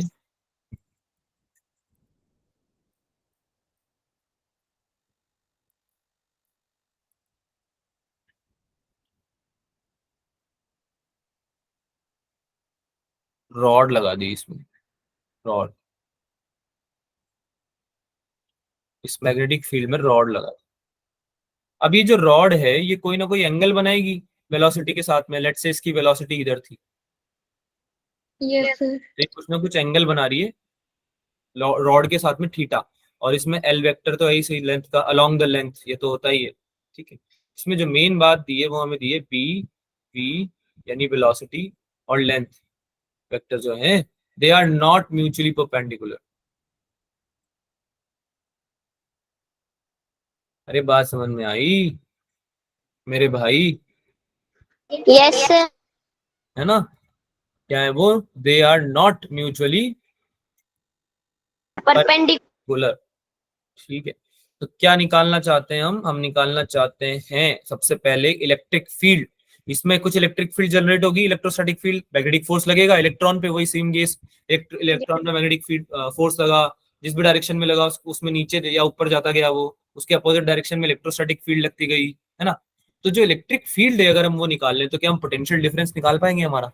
रॉड, लगा दी इसमें रॉड, इस मैग्नेटिक फील्ड में रॉड लगा दी। अब ये जो रॉड है ये कोई ना कोई एंगल बनाएगी वेलोसिटी के साथ में, लेट से इसकी वेलोसिटी इधर थी, Yes, sir. तो ये कुछ ना कुछ एंगल बना रही है रॉड के साथ में थीटा, और इसमें एल वेक्टर तो है ही सही, लेंथ का अलोंग द लेंथ, ये तो होता ही है, ठीक है। इसमें जो मेन बात दी है वो हमें दी है बी वी यानी वेलोसिटी और लेंथ वेक्टर जो है they are not mutually perpendicular. अरे बात समझ में आई मेरे भाई? Yes sir. है ना, क्या है वो? They are not mutually perpendicular. ठीक है। तो क्या निकालना चाहते हैं हम निकालना चाहते हैं सबसे पहले इलेक्ट्रिक फील्ड। इसमें कुछ इलेक्ट्रिक फील्ड जनरेट होगी, इलेक्ट्रोस्टैटिक फील्ड, मैग्नेटिक फोर्स लगेगा इलेक्ट्रॉन पे, वही सेम केस, इलेक्ट्रॉन पे मैग्नेटिक फील्ड फोर्स लगा, जिस भी डायरेक्शन में लगा उसमें नीचे या ऊपर जाता गया वो, उसके अपोजिट डायरेक्शन में इलेक्ट्रोस्टैटिक फील्ड लगती गई, है ना। तो जो इलेक्ट्रिक फील्ड है अगर हम वो निकाल लें तो क्या हम पोटेंशियल डिफरेंस निकाल पाएंगे हमारा,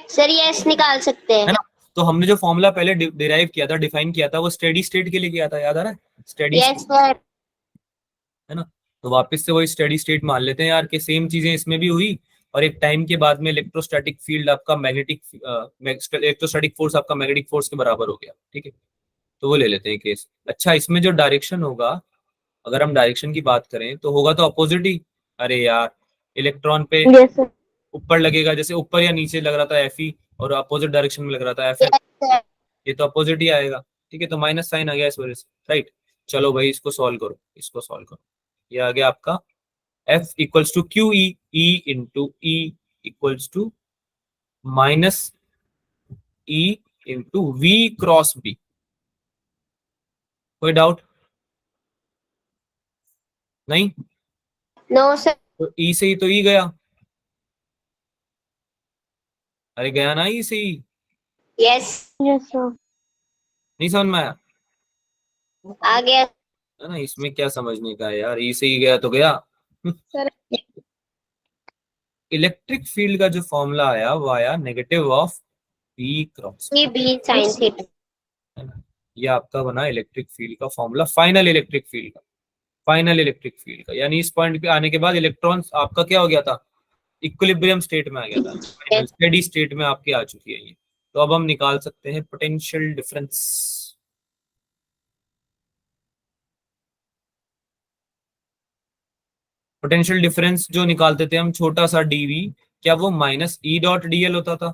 सर यस निकाल सकते है हैं। ना? तो हमने जो फॉर्मूला पहले डिराइव किया था, डिफाइन किया था, वो स्टेडी स्टेट के लिए किया था, याद आ रहा है? Steady yes sir. है ना? तो वापस से वही स्टेडी स्टेट मान लेते हैं यार कि सेम चीजें इसमें भी हुई और एक टाइम के बाद में इलेक्ट्रोस्टैटिक फील्ड आपका मैग्नेटिक इलेक्ट्रोस्टैटिक फोर्स आपका मैग्नेटिक फोर्स के बराबर हो गया, ठीक है? तो वो ले लेते हैं केस। अच्छा, इसमें जो डायरेक्शन होगा, अगर हम डायरेक्शन की बात करें तो होगा तो अपोजिट ही। अरे यार, इलेक्ट्रॉन पे Yes, sir. ऊपर लगेगा, जैसे ऊपर या नीचे लग रहा था एफ ई और अपोजिट डायरेक्शन में लग रहा था एफ एफ, यस सर। ये तो अपोजिट ही आएगा, ठीक है? तो माइनस साइन आ गया इस वजह से, राइट? चलो भाई इसको सॉल्व करो, इसको सॉल्व करो। ये आ गया आपका F equals to q E, E into E equals to minus E into V cross B. कोई डाउट नहीं? No sir. तो ई से ही तो ई गया, अरे गया ना ई से ही, यस Yes, sir. नहीं समझ में आया? आ गया। है ना? इसमें क्या समझने का है यार, ई से ही गया तो गया। सर इलेक्ट्रिक फील्ड का जो फॉर्मूला आया वो आया नेगेटिव ऑफ बी क्रॉस, ये बी साइन थीटा। है ना? ये आपका बना इलेक्ट्रिक फील्ड का फॉर्मूला, फाइनल इलेक्ट्रिक फील्ड का, फाइनल इलेक्ट्रिक फील्ड का। यानी इस पॉइंट पे आने के बाद इलेक्ट्रॉन्स आपका क्या हो गया था, इक्विलिब्रियम स्टेट में आ गया था, स्टेडी स्टेट में आपकी आ चुकी है ये। तो अब हम निकाल सकते हैं पोटेंशियल डिफरेंस। पोटेंशियल डिफरेंस जो निकालते थे हम, छोटा सा डीवी, क्या वो माइनस ई डॉट डीएल होता था?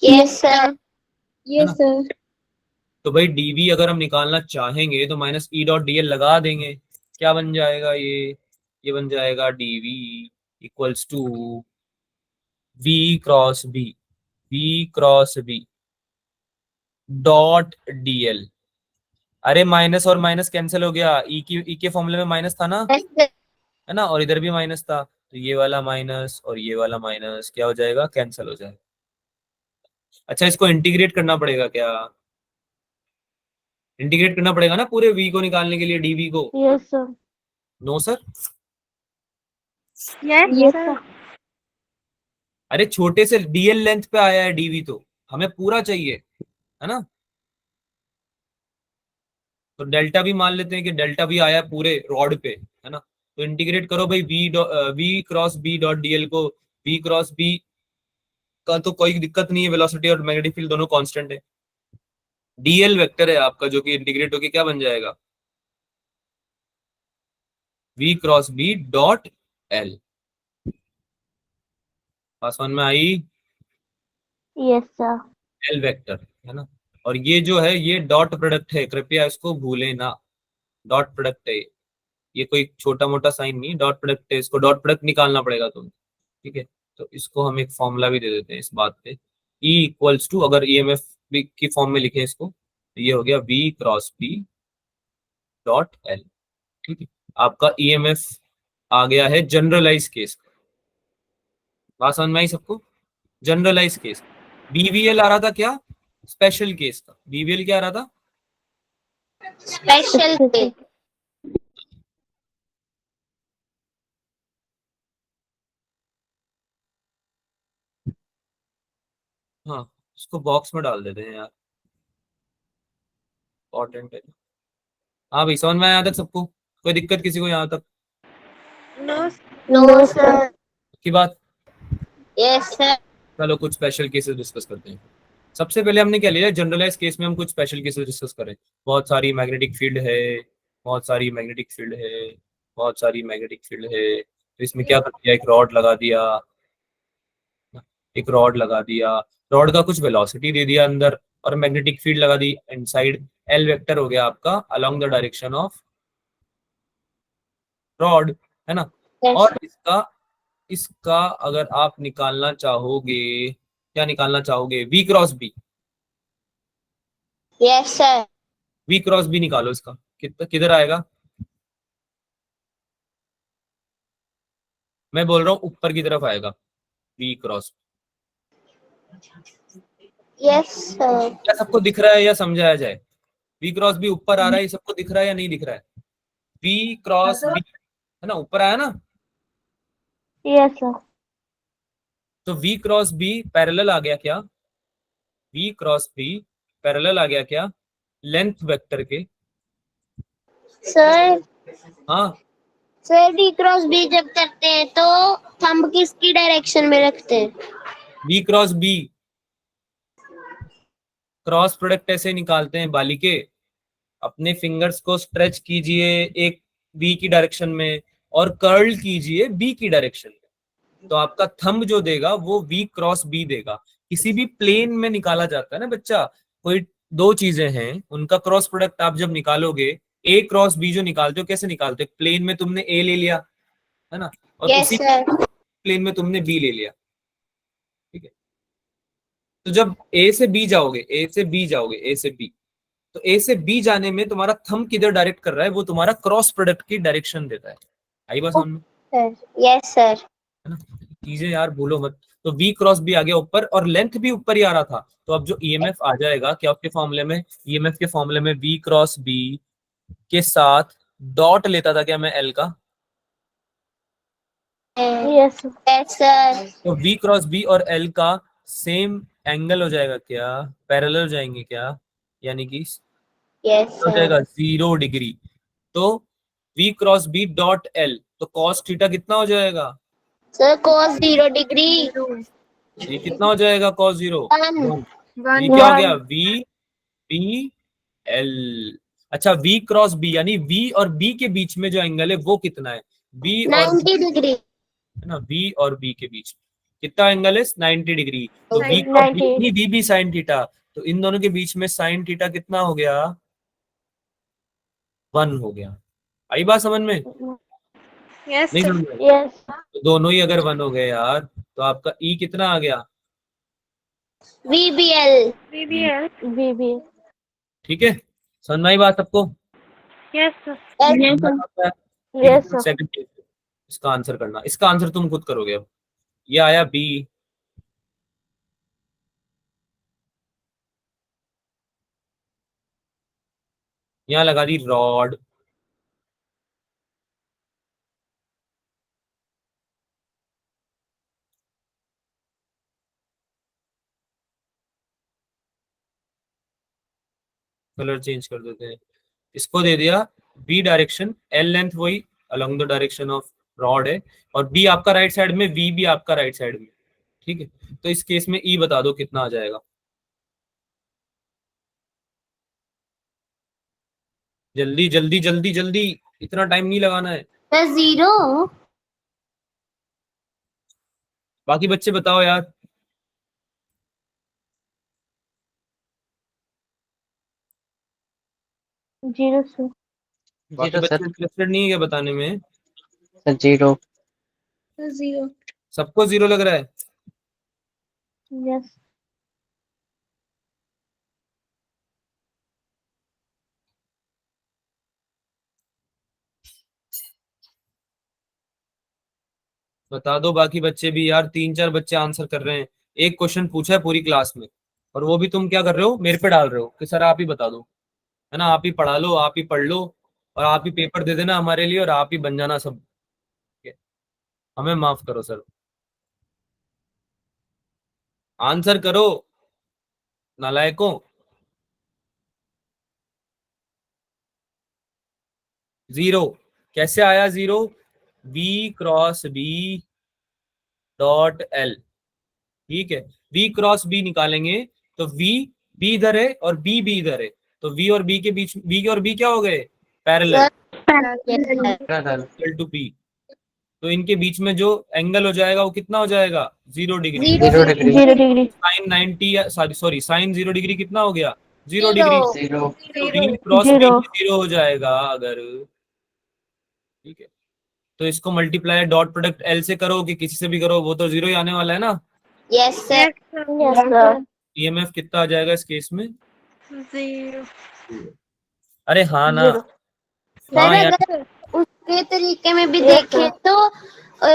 Yes sir. है यस ना? सर। तो भाई डीवी अगर हम निकालना चाहेंगे तो माइनस ई डॉट डीएल लगा देंगे, क्या बन जाएगा ये बन जाएगा dV equals to V cross B, V cross B dot dl. अरे माइनस और माइनस कैंसिल हो गया, ई के फॉर्मूले में माइनस था ना, यस सर। है ना? और इधर भी माइनस था, तो ये वाला माइनस और ये वाला माइनस क्या हो जाएगा, कैंसिल हो जाएगा। अच्छा, इसको इंटीग्रेट करना पड़ेगा क्या? इंटीग्रेट करना पड़ेगा ना पूरे v को निकालने के लिए, dv को। Yes, sir. No sir, yes Yes, sir. sir. अरे छोटे से dl लेंथ पे आया है dv, तो हमें पूरा चाहिए, है ना? तो डेल्टा भी मान लेते हैं कि डेल्टा भी आया है पूरे रॉड पे, है ना? तो इंटीग्रेट करो भाई v cross b dot dl को, v क्रॉस b का तो कोई दिक्कत नहीं है, वेलोसिटी और मैग्नेटिक फील्ड दोनों कांस्टेंट है। dl वेक्टर है आपका जो कि इंटीग्रेट होके क्या बन जाएगा, v cross b dot l। आसान में आई? Yes, sir. एल वेक्टर, है ना? और ये जो है ये डॉट प्रोडक्ट है, कृपया इसको भूलें ना, डॉट प्रोडक्ट है ये कोई छोटा मोटा साइन नहीं, डॉट प्रोडक्ट है, इसको डॉट प्रोडक्ट निकालना पड़ेगा तुम्हें, ठीक है? तो इसको हम एक फॉर्मूला भी दे देते हैं इस बात पे, E इक्वल्स टू, अगर ईएमएफ की फॉर्म में लिखे इसको तो ये हो गया V cross B dot L, ठीक है? आपका ईएमएफ आ गया है जनरलाइज केस का, बात समझ में आई सबको? Generalise case. बीवीएल आ रहा था क्या, स्पेशल केस का। बीवीएल क्या आ रहा था, स्पेशल पे। हाँ इसको बॉक्स में डाल देते हैं यार, इम्पोर्टेंट है। हाँ भाई समझ में आया तक सबको, कोई दिक्कत किसी को यहाँ तक नो सर। की बात? Yes sir. चलो कुछ स्पेशल केसेस डिस्कस करते हैं। सबसे पहले हमने क्या लिया, जनरलाइज केस में हम कुछ स्पेशल केसेस डिस्कस करें। बहुत सारी मैग्नेटिक फील्ड है, बहुत सारी मैग्नेटिक फील्ड है, बहुत सारी मैग्नेटिक फील्ड है, तो इसमें क्या कर दिया, एक रॉड लगा दिया, एक रॉड लगा दिया, रॉड का कुछ वेलोसिटी दे दिया अंदर और मैग्नेटिक फील्ड लगा दी इनसाइड, एल वेक्टर हो गया आपका along the direction of rod, है ना? और इसका इसका अगर आप निकालना चाहोगे, क्या निकालना चाहोगे, V cross B, yes sir. V cross B निकालो इसका, किधर आएगा? मैं बोल रहा हूँ ऊपर की तरफ आएगा वी क्रॉस। Yes sir. क्या सबको दिख रहा है या समझाया जाए? वी क्रॉस बी ऊपर आ रहा है, ये सबको दिख रहा है या नहीं दिख रहा है? V क्रॉस B है ना, ऊपर आया ना, Yes, sir. तो V क्रॉस B पैरेलल आ गया क्या? V क्रॉस B पैरेलल आ गया क्या लेंथ वेक्टर के? सर हाँ, सर डी क्रॉस बी जब करते हैं तो थंब किसकी डायरेक्शन में रखते हैं? B cross B cross product ऐसे निकालते हैं बालिके, अपने फिंगर्स को स्ट्रेच कीजिए एक बी की डायरेक्शन में और कर्ल कीजिए बी की डायरेक्शन में, तो आपका थंब जो देगा वो वी क्रॉस बी देगा। किसी भी प्लेन में निकाला जाता है ना बच्चा, कोई दो चीजें हैं उनका क्रॉस प्रोडक्ट आप जब निकालोगे, ए क्रॉस बी जो निकालते हो कैसे निकालते हो? प्लेन में तुमने ए ले लिया है ना, और यस उसी सर। प्लेन में तुमने बी ले लिया, ठीक है। तो जब ए से बी जाओगे, ए से बी जाओगे, ए से बी, तो ए से बी जाने में तुम्हारा थंब किधर डायरेक्ट कर रहा है? वो तुम्हारा क्रॉस प्रोडक्ट की डायरेक्शन देता है। आई बात समझ में? Yes sir. है ना, चीजें यार भूलो मत। तो V क्रॉस B आ गया ऊपर और लेंथ भी ऊपर ही आ रहा था, तो अब जो EMF आ जाएगा क्या उसके फॉर्मूले में? EMF के फॉर्मूले में V क्रॉस B के साथ डॉट लेता था क्या मैं L का? Yes, sir. Yes sir. तो V क्रॉस B और L का सेम एंगल हो जाएगा क्या? पैरेलल हो जाएंगे क्या? यानी कि यस हो जाएगा सर। 0 डिग्री। तो V cross B dot L, तो कॉस थीटा कितना हो जाएगा? सर cos 0 डिग्री ये कितना हो जाएगा cos 0? 1। ये क्या हो गया? V B L। अच्छा, V क्रॉस B यानी V और B के बीच में जो एंगल है वो कितना है? B और 90 डिग्री। है ना, V और B के बीच कितना एंगल है? 90 डिग्री। तो V 90 क्रॉस B यानी V भी sin थीटा, तो इन दोनों के बीच में sin थीटा कितना हो गया? 1 हो गया। आई बात समझ में? Yes, नहीं sir. समझ में? Yes, तो दोनों ही अगर 1 हो गए यार, तो आपका E कितना आ गया? VBL। BBL. BB. ठीक है, समझ में आई बात सबको? Yes, sir. Yes, Yes, sir. Second इसका आंसर करना, इसका आंसर तुम खुद करोगे। अब ये आया बी, यहाँ लगा दी रॉड, कलर चेंज कर देते हैं, इसको दे दिया बी डायरेक्शन, एल लेंथ वही along the direction of rod है, और बी आपका राइट साइड में, वी भी आपका राइट साइड में, ठीक है। तो इस केस में ई बता दो कितना आ जाएगा? जल्दी जल्दी जल्दी जल्दी, इतना टाइम नहीं लगाना है। सर 0। बाकी बच्चे बताओ यार। 0, sir. बाकी जीरो बच्चे सर। इंटरेस्टेड नहीं है क्या बताने में? सर 0। 0. सबको 0 लग रहा है? Yes. बता दो बाकी बच्चे भी यार, 3-4 बच्चे आंसर कर रहे हैं। एक क्वेश्चन पूछा है पूरी क्लास में, और वो भी तुम क्या कर रहे हो? मेरे पे डाल रहे हो कि सर आप ही बता दो, है ना, आप ही पढ़ा लो, आप ही पढ़ लो, और आप ही पेपर दे देना हमारे लिए, और आप ही बन जाना सब। ठीक है? हमें माफ करो सर, आंसर करो नालायकों। 0 कैसे आया? 0 V cross B dot L, ठीक है। V क्रॉस B निकालेंगे तो V B इधर है और B भी इधर है, तो V और B के बीच, V और B क्या हो गए? पैरेलल टू P, तो इनके बीच में जो एंगल हो जाएगा वो कितना हो जाएगा? 0 degree. 0 degree. 0 degree. Sine 90 sorry sine 0 degree कितना हो गया? 0 डिग्री। 0। तो V क्रॉस B 0. 0 हो जाएगा अगर, ठीक है। तो इसको मल्टीप्लाई डॉट प्रोडक्ट L से करो कि किसी से भी करो, वो तो 0 ही आने वाला है ना। Yes sir. Yes, sir. Yes, sir. EMF कितना आ जाएगा इस केस में? 0. अरे हाँ ना, 0. हाँ सर यार, अगर उसके तरीके में भी देखें तो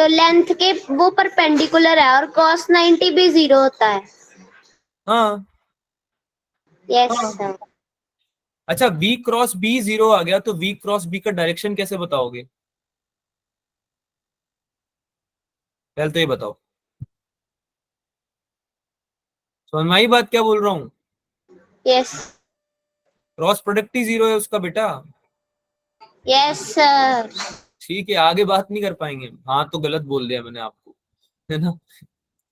लेंथ के वो परपेंडिकुलर है और cos 90 भी 0 होता है। हाँ यस सर। अच्छा v क्रॉस b 0 आ गया, तो v क्रॉस b का डायरेक्शन कैसे बताओगे? पहले तो ये बताओ, समझ में आई बात क्या बोल रहा हूँ? यस क्रॉस प्रोडक्ट ही 0 है उसका बेटा। Yes sir. ठीक है, आगे बात नहीं कर पाएंगे। हाँ तो गलत बोल दिया मैंने आपको, है ना?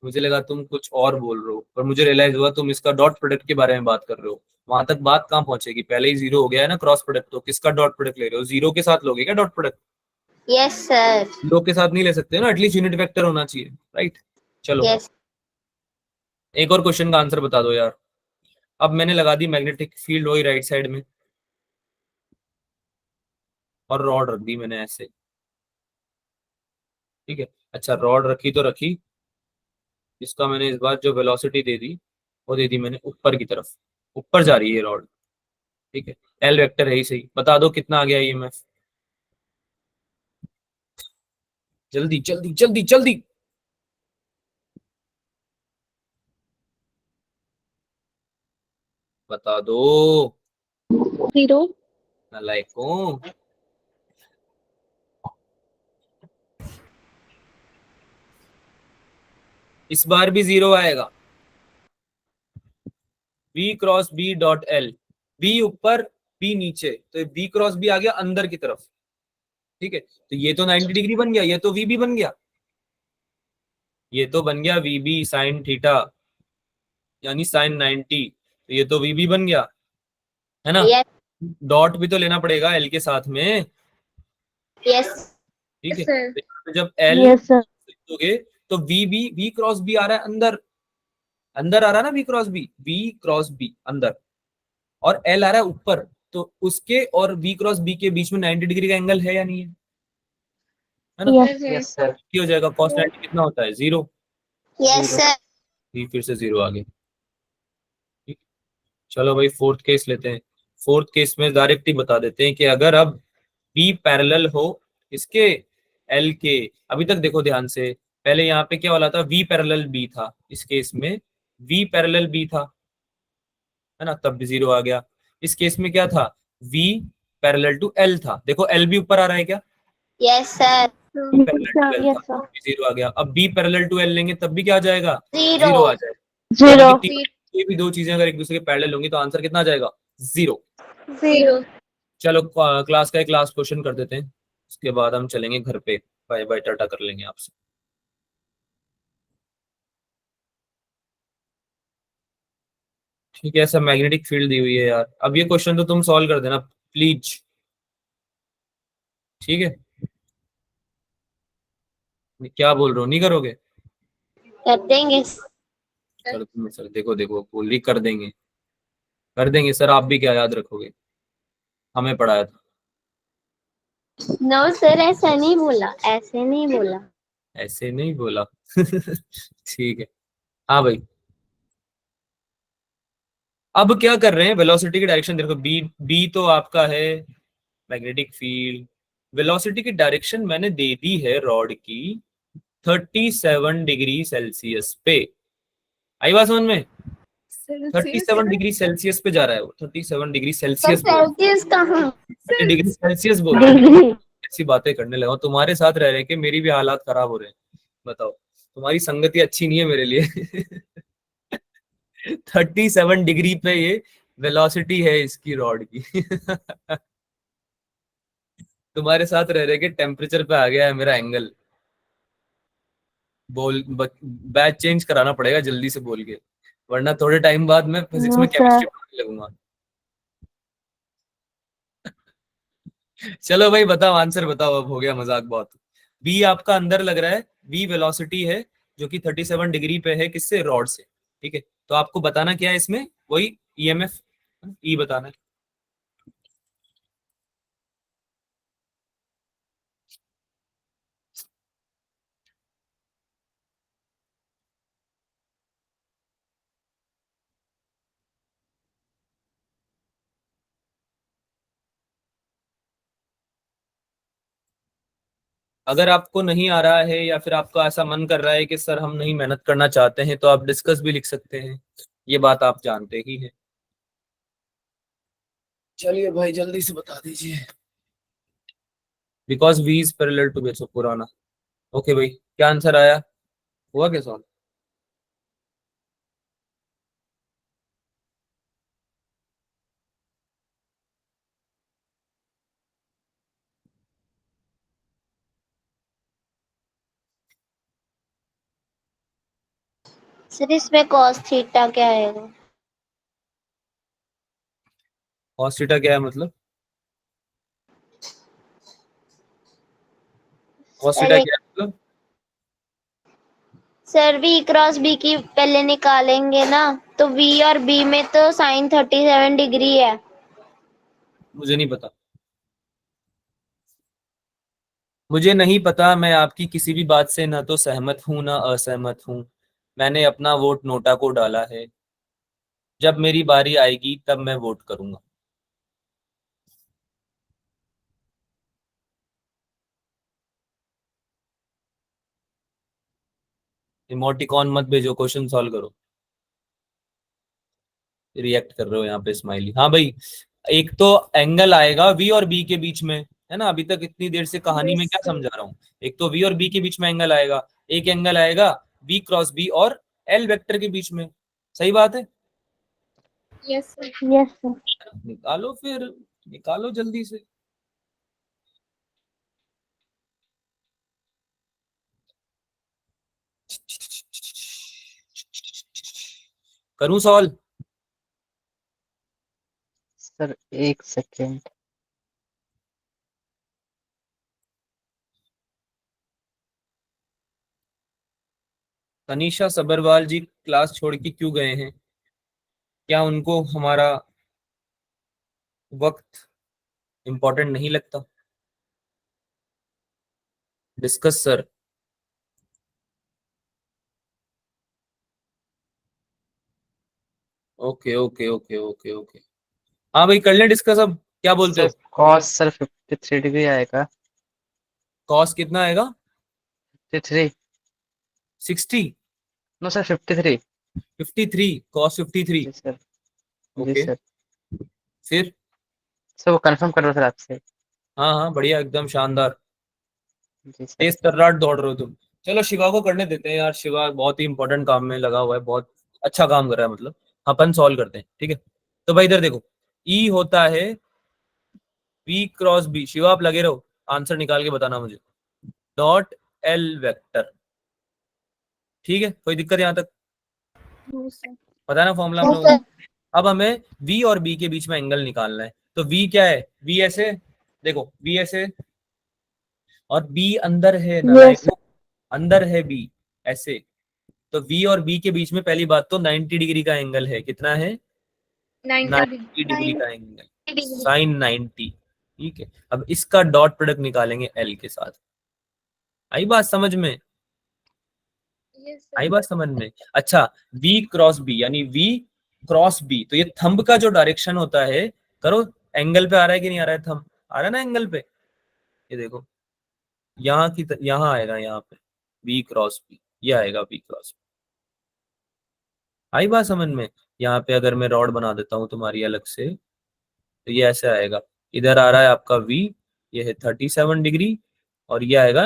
मुझे लगा तुम कुछ और बोल रहे हो, पर मुझे रियलाइज हुआ तुम इसका डॉट प्रोडक्ट के बारे में बात कर रहे हो। वहां तक बात कहाँ पहुंचेगी, पहले ही 0 हो गया है ना क्रॉस प्रोडक्ट, तो किसका डॉट प्रोडक्ट ले रहे हो? 0 के साथ लोगे क्या डॉट प्रोडक्ट? Yes sir. 0 के साथ नहीं ले सकते ना, एटलीस्ट यूनिट वेक्टर होना चाहिए, राइट? चलो यस एक और क्वेश्चन का आंसर बता दो यार। अब मैंने लगा दी मैग्नेटिक फील्ड वही राइट साइड में, और रॉड रख दी मैंने ऐसे, ठीक है। अच्छा रॉड रखी तो रखी, इसका मैंने इस बार जो वेलोसिटी दे दी वो दे दी मैंने ऊपर की तरफ, ऊपर जा रही है ये रॉड, ठीक है। एल वेक्टर है ही सही, बता दो कितना आ गया ईएमएफ? जल्दी जल्दी जल्दी जल्दी बता दो, 0. नालायकों। इस बार भी 0 आएगा। v cross b dot L, b ऊपर b नीचे, तो v क्रॉस b आ गया अंदर की तरफ, ठीक है। तो ये तो 90 डिग्री बन गया, ये तो vb बन गया, ये तो बन गया vb साइन थीटा यानी साइन 90, तो ये तो vb बन गया, है ना? यस डॉट भी तो लेना पड़ेगा एल के साथ में, यस ठीक है। Sir. तो जब एल यस सर। दोगे तो v क्रॉस b आ रहा है अंदर, अंदर आ रहा है ना v क्रॉस b अंदर, और एल आ रहा है ऊपर, तो उसके और v क्रॉस b के बीच में 90 डिग्री का एंगल है या नहीं है ना? Yes Yes, sir. क्या हो जाएगा, cos 90 कितना होता है? 0। Yes sir. फिर से 0 आ गया, ठीक। चलो भाई फोर्थ केस लेते हैं। फोर्थ केस में डायरेक्ट ही बता देते हैं कि अगर अब बी पैरेलल हो इसके एल के, अभी तक देखो ध्यान से, पहले यहाँ पे क्या वाला था, वी पैरेलल बी था, इस केस में वी पैरेलल बी था, है ना? तब भी 0 आ गया। इस केस में क्या था, वी पैरेलल टू एल था, देखो एल भी ऊपर आ रहा है क्या, yes sir. Parallel to L था, यस सर। 0 आ गया। अब बी पैरेलल टू एल लेंगे तब भी क्या आ जाएगा, 0 0 आ जाएगा। 0 यानी कि कोई भी दो चीजें अगर एक दूसरे के पैरेलल होंगी तो आंसर कितना आ जाएगा, 0। 0. चलो क्लास का एक लास्ट क्वेश्चन कर देते हैं, उसके बाद हम चलेंगे घर पे, बाय बाय टाटा कर लेंगे आपसे। ठीक है, ऐसा मैग्नेटिक फील्ड दी हुई है यार, अब ये क्वेश्चन तो तुम सॉल्व कर देना प्लीज, ठीक है? क्या बोल रहे हो, नहीं करोगे? कर देंगे। चलो तुम सर, देखो देखो बोल रही कर देंगे, कर देंगे सर, आप भी क्या याद रखोगे, हमें पढ़ाया था। नो सर ऐसा नहीं बोला, ऐसे नहीं बोला। ऐसे नहीं बोला ठीक है। हाँ भाई, अब क्या कर रहे हैं, वेलोसिटी की डायरेक्शन देखो, बी बी तो आपका है मैग्नेटिक फील्ड, वेलोसिटी की डायरेक्शन मैंने दे दी है रॉड की 37 डिग्री सेल्सियस पे, आई बात समझ में? 37 डिग्री सेल्सियस पे जा रहा है वो, 37 डिग्री सेल्सियस सेल्सियस कहाँ? डिग्री सेल्सियस बोल रहा है। डिग्री ऐसी बातें करने लगा हूं, तुम्हारे साथ रह रहे के मेरी भी हालात खराब हो रहे हैं, बताओ, तुम्हारी संगति अच्छी नहीं है मेरे लिए 37 डिग्री पे ये वेलोसिटी है इसकी रॉड की तुम्हारे साथ रह रहे के टेम्परेचर पे आ गया है मेरा एंगल, बोल बैच चेंज कराना पड़ेगा जल्दी से बोल के, वरना थोड़े टाइम बाद मैं फिजिक्स नो में केमिस्ट्री सर। पढ़ने लगूंगा चलो भाई बताओ, आंसर बताओ, अब हो गया मजाक बहुत। बी आपका अंदर लग रहा है, बी वेलोसिटी है जो कि 37 डिग्री पे है, किससे, रॉड से, ठीक है। तो आपको बताना क्या है इसमें, वही ईएमएफ ई बताना है। अगर आपको नहीं आ रहा है या फिर आपका ऐसा मन कर रहा है कि सर हम नहीं मेहनत करना चाहते हैं, तो आप डिस्कस भी लिख सकते हैं, ये बात आप जानते ही हैं। चलिए भाई जल्दी से बता दीजिए। Because V is parallel to B, पुराना। ओके भाई, क्या आंसर आया? हुआ क्या सॉल्व? सर इसमें cos थीटा क्या आएगा? cos थीटा क्या है मतलब? cos थीटा अरे क्या है मतलब? सर v क्रॉस b की पहले निकालेंगे ना, तो v और b में तो साइन 37 डिग्री है। मुझे नहीं पता, मुझे नहीं पता। मैं आपकी किसी भी बात से ना तो सहमत हूं ना असहमत हूं। मैंने अपना वोट नोटा को डाला है। जब मेरी बारी आएगी तब मैं वोट करूंगा। इमोटिकॉन मत भेजो, क्वेश्चन सॉल्व करो। रिएक्ट कर रहे हो यहाँ पे स्माइली। हाँ भाई, एक तो एंगल आएगा वी और बी के बीच में, है ना? अभी तक इतनी देर से कहानी में क्या समझा रहा हूँ? एक तो वी और बी के बीच में एंगल आएगा, एक एंगल आएगा बी क्रॉस बी और एल वेक्टर के बीच में। सही बात है? Yes, sir. Yes, sir. निकालो फिर, निकालो जल्दी से। करूं सॉल्व? सर एक सेकेंड। तनीषा सबरवाल जी क्लास छोड़ के क्यों गए हैं? क्या उनको हमारा वक्त इंपॉर्टेंट नहीं लगता? Discuss sir. Okay okay okay okay okay, हाँ भाई कर लें डिस्कस अब। क्या बोलते सर हो? कॉस सर 53 डिग्री आएगा। कॉस कितना आएगा? 53। 60? No sir 53। 53? कॉस 53? जी सर। जी ओके, सर। फिर? सर वो कंफर्म कर रहा सर आपसे। हाँ हाँ बढ़िया, एकदम शानदार। जी सर। तेज तर्राट दौड़ रहे हो तुम। चलो शिवा को करने देते हैं यार, शिवा बहुत ही इंपॉर्टेंट काम में लगा हुआ है, बहुत अच्छा काम कर रहा है मतलब। अपन सॉल्व करते हैं, ठीक है? तो भाई इधर देखो, ई होता है बी क्रॉस बी। शिवा आप लगे रहो, आंसर निकाल के बताना मुझे। डॉट एल वेक्टर, ठीक है? कोई दिक्कत यहाँ तक? No, sir. पता है ना फॉर्मूला हम लोगों को? अब हमें v और b के बीच में एंगल निकालना है। तो v क्या है? v ऐसे, देखो v ऐसे, और b अंदर है ना, Yes, लाइक अंदर है b ऐसे। तो v और b के बीच में पहली बात तो 90 डिग्री का एंगल है। कितना है? 90 90 डिग्री का एंगल, साइन 90। ठीक है, अब इसका डॉट प्रोडक्ट निकालेंगे l के साथ। आई बात समझ में? Yes, आई sir. बात समझ में? अच्छा, v क्रॉस b यानी v क्रॉस b, तो ये थंब का जो डायरेक्शन होता है, करो, एंगल पे आ रहा है कि नहीं आ रहा है? थंब आ रहा है ना एंगल पे? ये देखो, यहाँ की यहाँ आएगा, यहाँ पे v क्रॉस b, ये आएगा v क्रॉस b। आई बात समझ में? यहाँ पे अगर मैं रॉड बना देता हूँ तुम्हारी अलग से, तो ये ऐसे आएगा। इधर आ रहा है आपका v, ये है 37 डिग्री, और ये आएगा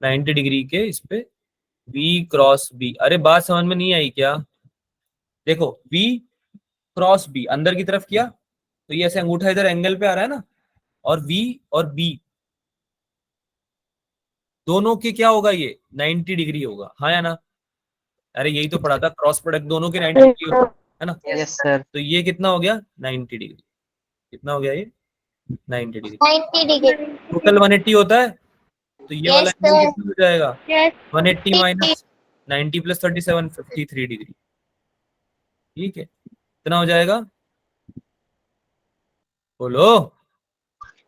90 डिग्री के इस पे v क्रॉस b। अरे बात समझ में नहीं आई क्या? देखो v क्रॉस b अंदर की तरफ किया, तो ये ऐसे अंगूठा इधर एंगल पे आ रहा है ना, और v और b दोनों के क्या होगा? ये 90 डिग्री होगा, हाँ या ना? अरे यही तो पढ़ा था, क्रॉस प्रोडक्ट दोनों के 90 डिग्री होगा, है ना? Yes sir. तो ये कितना हो गया? 90 डिग्री। कितना हो गया ये? 90 डिग्री। 90 डिग्री। टोटल 180 होता है, तो ये वाला यस एंगल सर। कितना हो जाएगा? Yes. 180 minus 90 plus 37, 53 degree. ठीक है, कितना हो जाएगा? बोलो।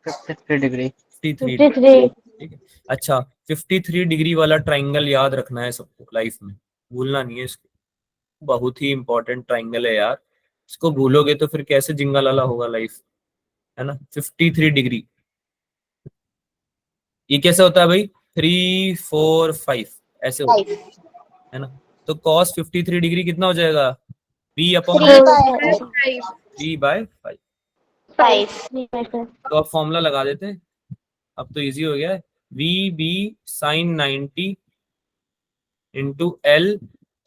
53 डिग्री। 53 डिग्री। 53. ठीक है, अच्छा 53 डिग्री वाला ट्राइंगल याद रखना है सबको लाइफ में, भूलना नहीं है इसको। बहुत ही इंपॉर्टेंट ट्राइंगल है यार, इसको भूलोगे तो फिर कैसे जिंगालाला होगा लाइफ, है ना? 53 डिग्री, ये कैसे होता है भाई? 3 4 5 ऐसे होता है ना? तो cos 53 डिग्री कितना हो जाएगा? b upon 3 by 5. 3/5। 5 Yes, sir. तो अब फॉर्मूला लगा देते हैं, अब तो इजी हो गया है। V B sine 90 into L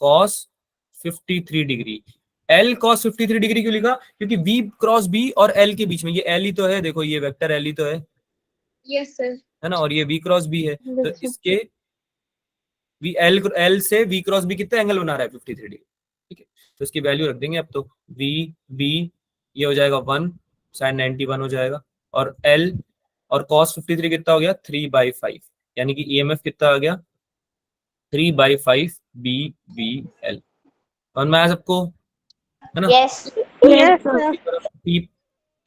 cos 53 degree. L cos 53 degree क्यों लिखा? क्योंकि वी क्रॉस बी और एल के बीच में ये एल ही तो है, देखो ये वेक्टर एल ही तो है Yes, sir. है ना, और ये वी क्रॉस बी है, तो Yes, sir. इसके वी एल से वी क्रॉस बी कितना एंगल बना रहा है? 53 डिग्री। ठीक है, तो इसकी वैल्यू रख देंगे अब। तो वी बी ये हो जाएगा 1 साइन 91 हो जाएगा, और एल और कॉस 53 कितना हो गया? 3/5, यानी कि ईएमएफ कितना आ गया? 3/5 बी बी एल। समझ में आया सबको, है ना? Yes Yes, sir. P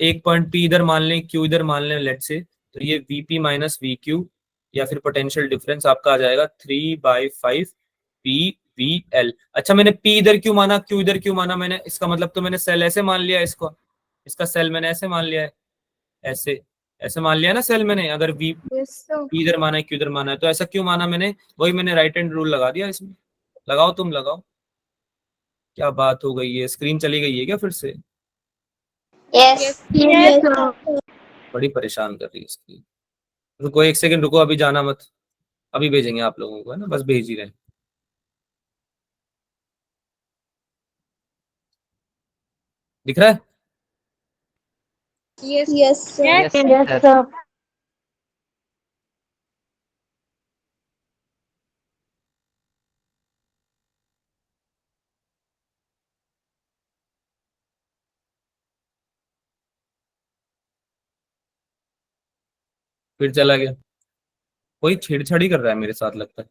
एक पॉइंट P इधर मान लें, Q इधर मान लें लेट से, तो ये VP माइनस VQ या फिर पोटेंशियल डिफरेंस आपका आ जाएगा 3/5 PVL। अच्छा, मैंने P इधर क्यों माना, Q इधर क्यों माना मैंने? इसका मतलब तो मैंने सेल ऐसे मान लिया इसको, इसका सेल मैंने ऐसे मान लिया है, ऐसे ऐसे मान लिया ना सेल मैंने। अगर V Yes, sir. P इधर माना है, Q इधर माना है, तो ऐसा क्यों माना मैंने? वही मैंने राइट हैंड रूल लगा दिया इसमें। लगाओ, तुम लगाओ। क्या बात हो गई है, स्क्रीन चली गई है क्या फिर से? Yes Yes, sir. बड़ी परेशान कर रही है स्क्रीन। रुको एक सेकंड, रुको, अभी जाना मत, अभी भेजेंगे आप लोगों को, है ना, बस भेज ही रहे हैं। दिख रहा है? Yes. Yes, sir. Yes, Yes, sir. sir. फिर चला गया, कोई छेड़छाड़ी कर रहा है मेरे साथ लगता है।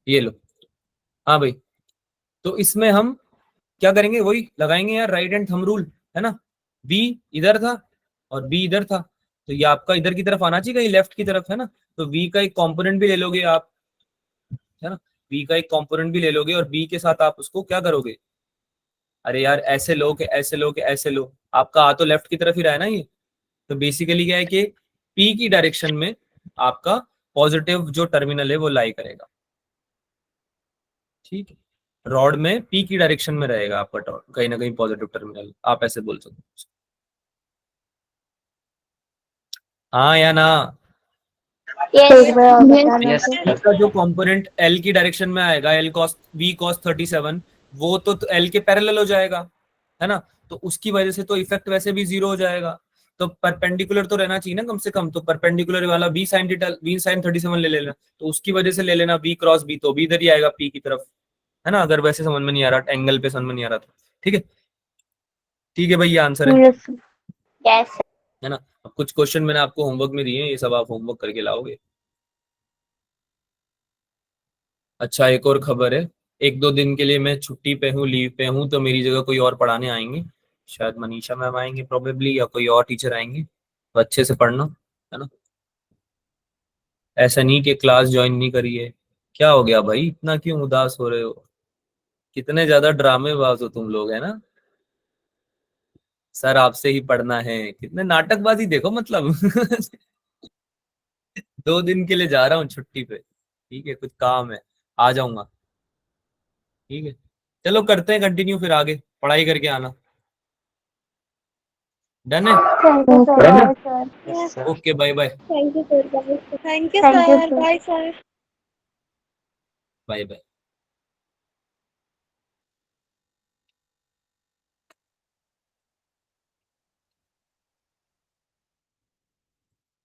ये लो, हाँ भाई, तो इसमें हम क्या करेंगे? वही लगाएंगे यार, राइट हैंड थंब रूल, है ना। बी इधर था और बी इधर था, तो ये आपका इधर की तरफ आना चाहिए, कहीं लेफ्ट की तरफ, है ना। तो वी का एक कंपोनेंट भी ले लोगे आप, है ना, वी का एक कंपोनेंट भी ले लोगे, और बी के साथ आप उसको क्या करोगे? अरे यार ऐसे लो के ऐसे लो के ऐसे लो, आपका आ तो लेफ्ट की तरफ ही रहा है ना ये। तो बेसिकली क्या है कि पी की डायरेक्शन में आपका पॉजिटिव जो टर्मिनल है वो लाई करेगा। ठीक है, रॉड में पी की डायरेक्शन में रहेगा आपका कहीं ना कहीं पॉजिटिव टर्मिनल, आप ऐसे बोल सकते हो। हाँ या ना? एक बार और Yes, बताना Yes, sir. sir. इसका जो कंपोनेंट एल की डायरेक्शन में आएगा, एल कॉस वी कॉस 37, वो तो एल के पैरेलल हो जाएगा, है ना। तो उसकी वजह से तो इफेक्ट वैसे भी 0 हो जाएगा। तो परपेंडिकुलर तो रहना चाहिए ना कम से कम, तो परपेंडिकुलर वाला बी साइन 37 ले लेना, तो उसकी वजह से ले लेना बी क्रॉस बी, तो भी इधर ही आएगा पी की तरफ, है ना। अगर वैसे समझ में नहीं आ रहा, एंगल पे समझ में नहीं आ रहा तो ठीक है, ठीक है भाई, ये आंसर है, Yes, sir. यस है ना। अब कुछ क्वेश्चन मैंने आपको होमवर्क में दिए हैं, ये सब आप होमवर्क करके लाओगे। अच्छा, एक और खबर है, 1-2 दिन के लिए मैं छुट्टी पे हूँ, लीव पे हूँ, तो मेरी जगह कोई और पढ़ाने आएंगे, शायद मनीषा मैम आएंगे प्रोबेबली, या कोई और टीचर आएंगे, तो अच्छे से पढ़ना, है ना। ऐसा नहीं कि क्लास ज्वाइन नहीं करी है। क्या हो गया भाई, इतना क्यों उदास हो रहे हो? कितने ज्यादा ड्रामेबाज हो तुम लोग, है ना। सर आपसे ही पढ़ना है, कितने नाटकबाजी देखो, मतलब 2 दिन के लिए जा रहा हूँ छुट्टी पे, ठीक है, कुछ काम है, आ जाऊंगा, ठीक है। चलो करते हैं कंटिन्यू, फिर आगे पढ़ाई करके आना। डन है? Thank you, sir. Done? Bye, sir. Yes, sir. Okay, bye bye. Thank you, sir. Thank you, Thank you, sir. sir. Bye, sir. Bye bye.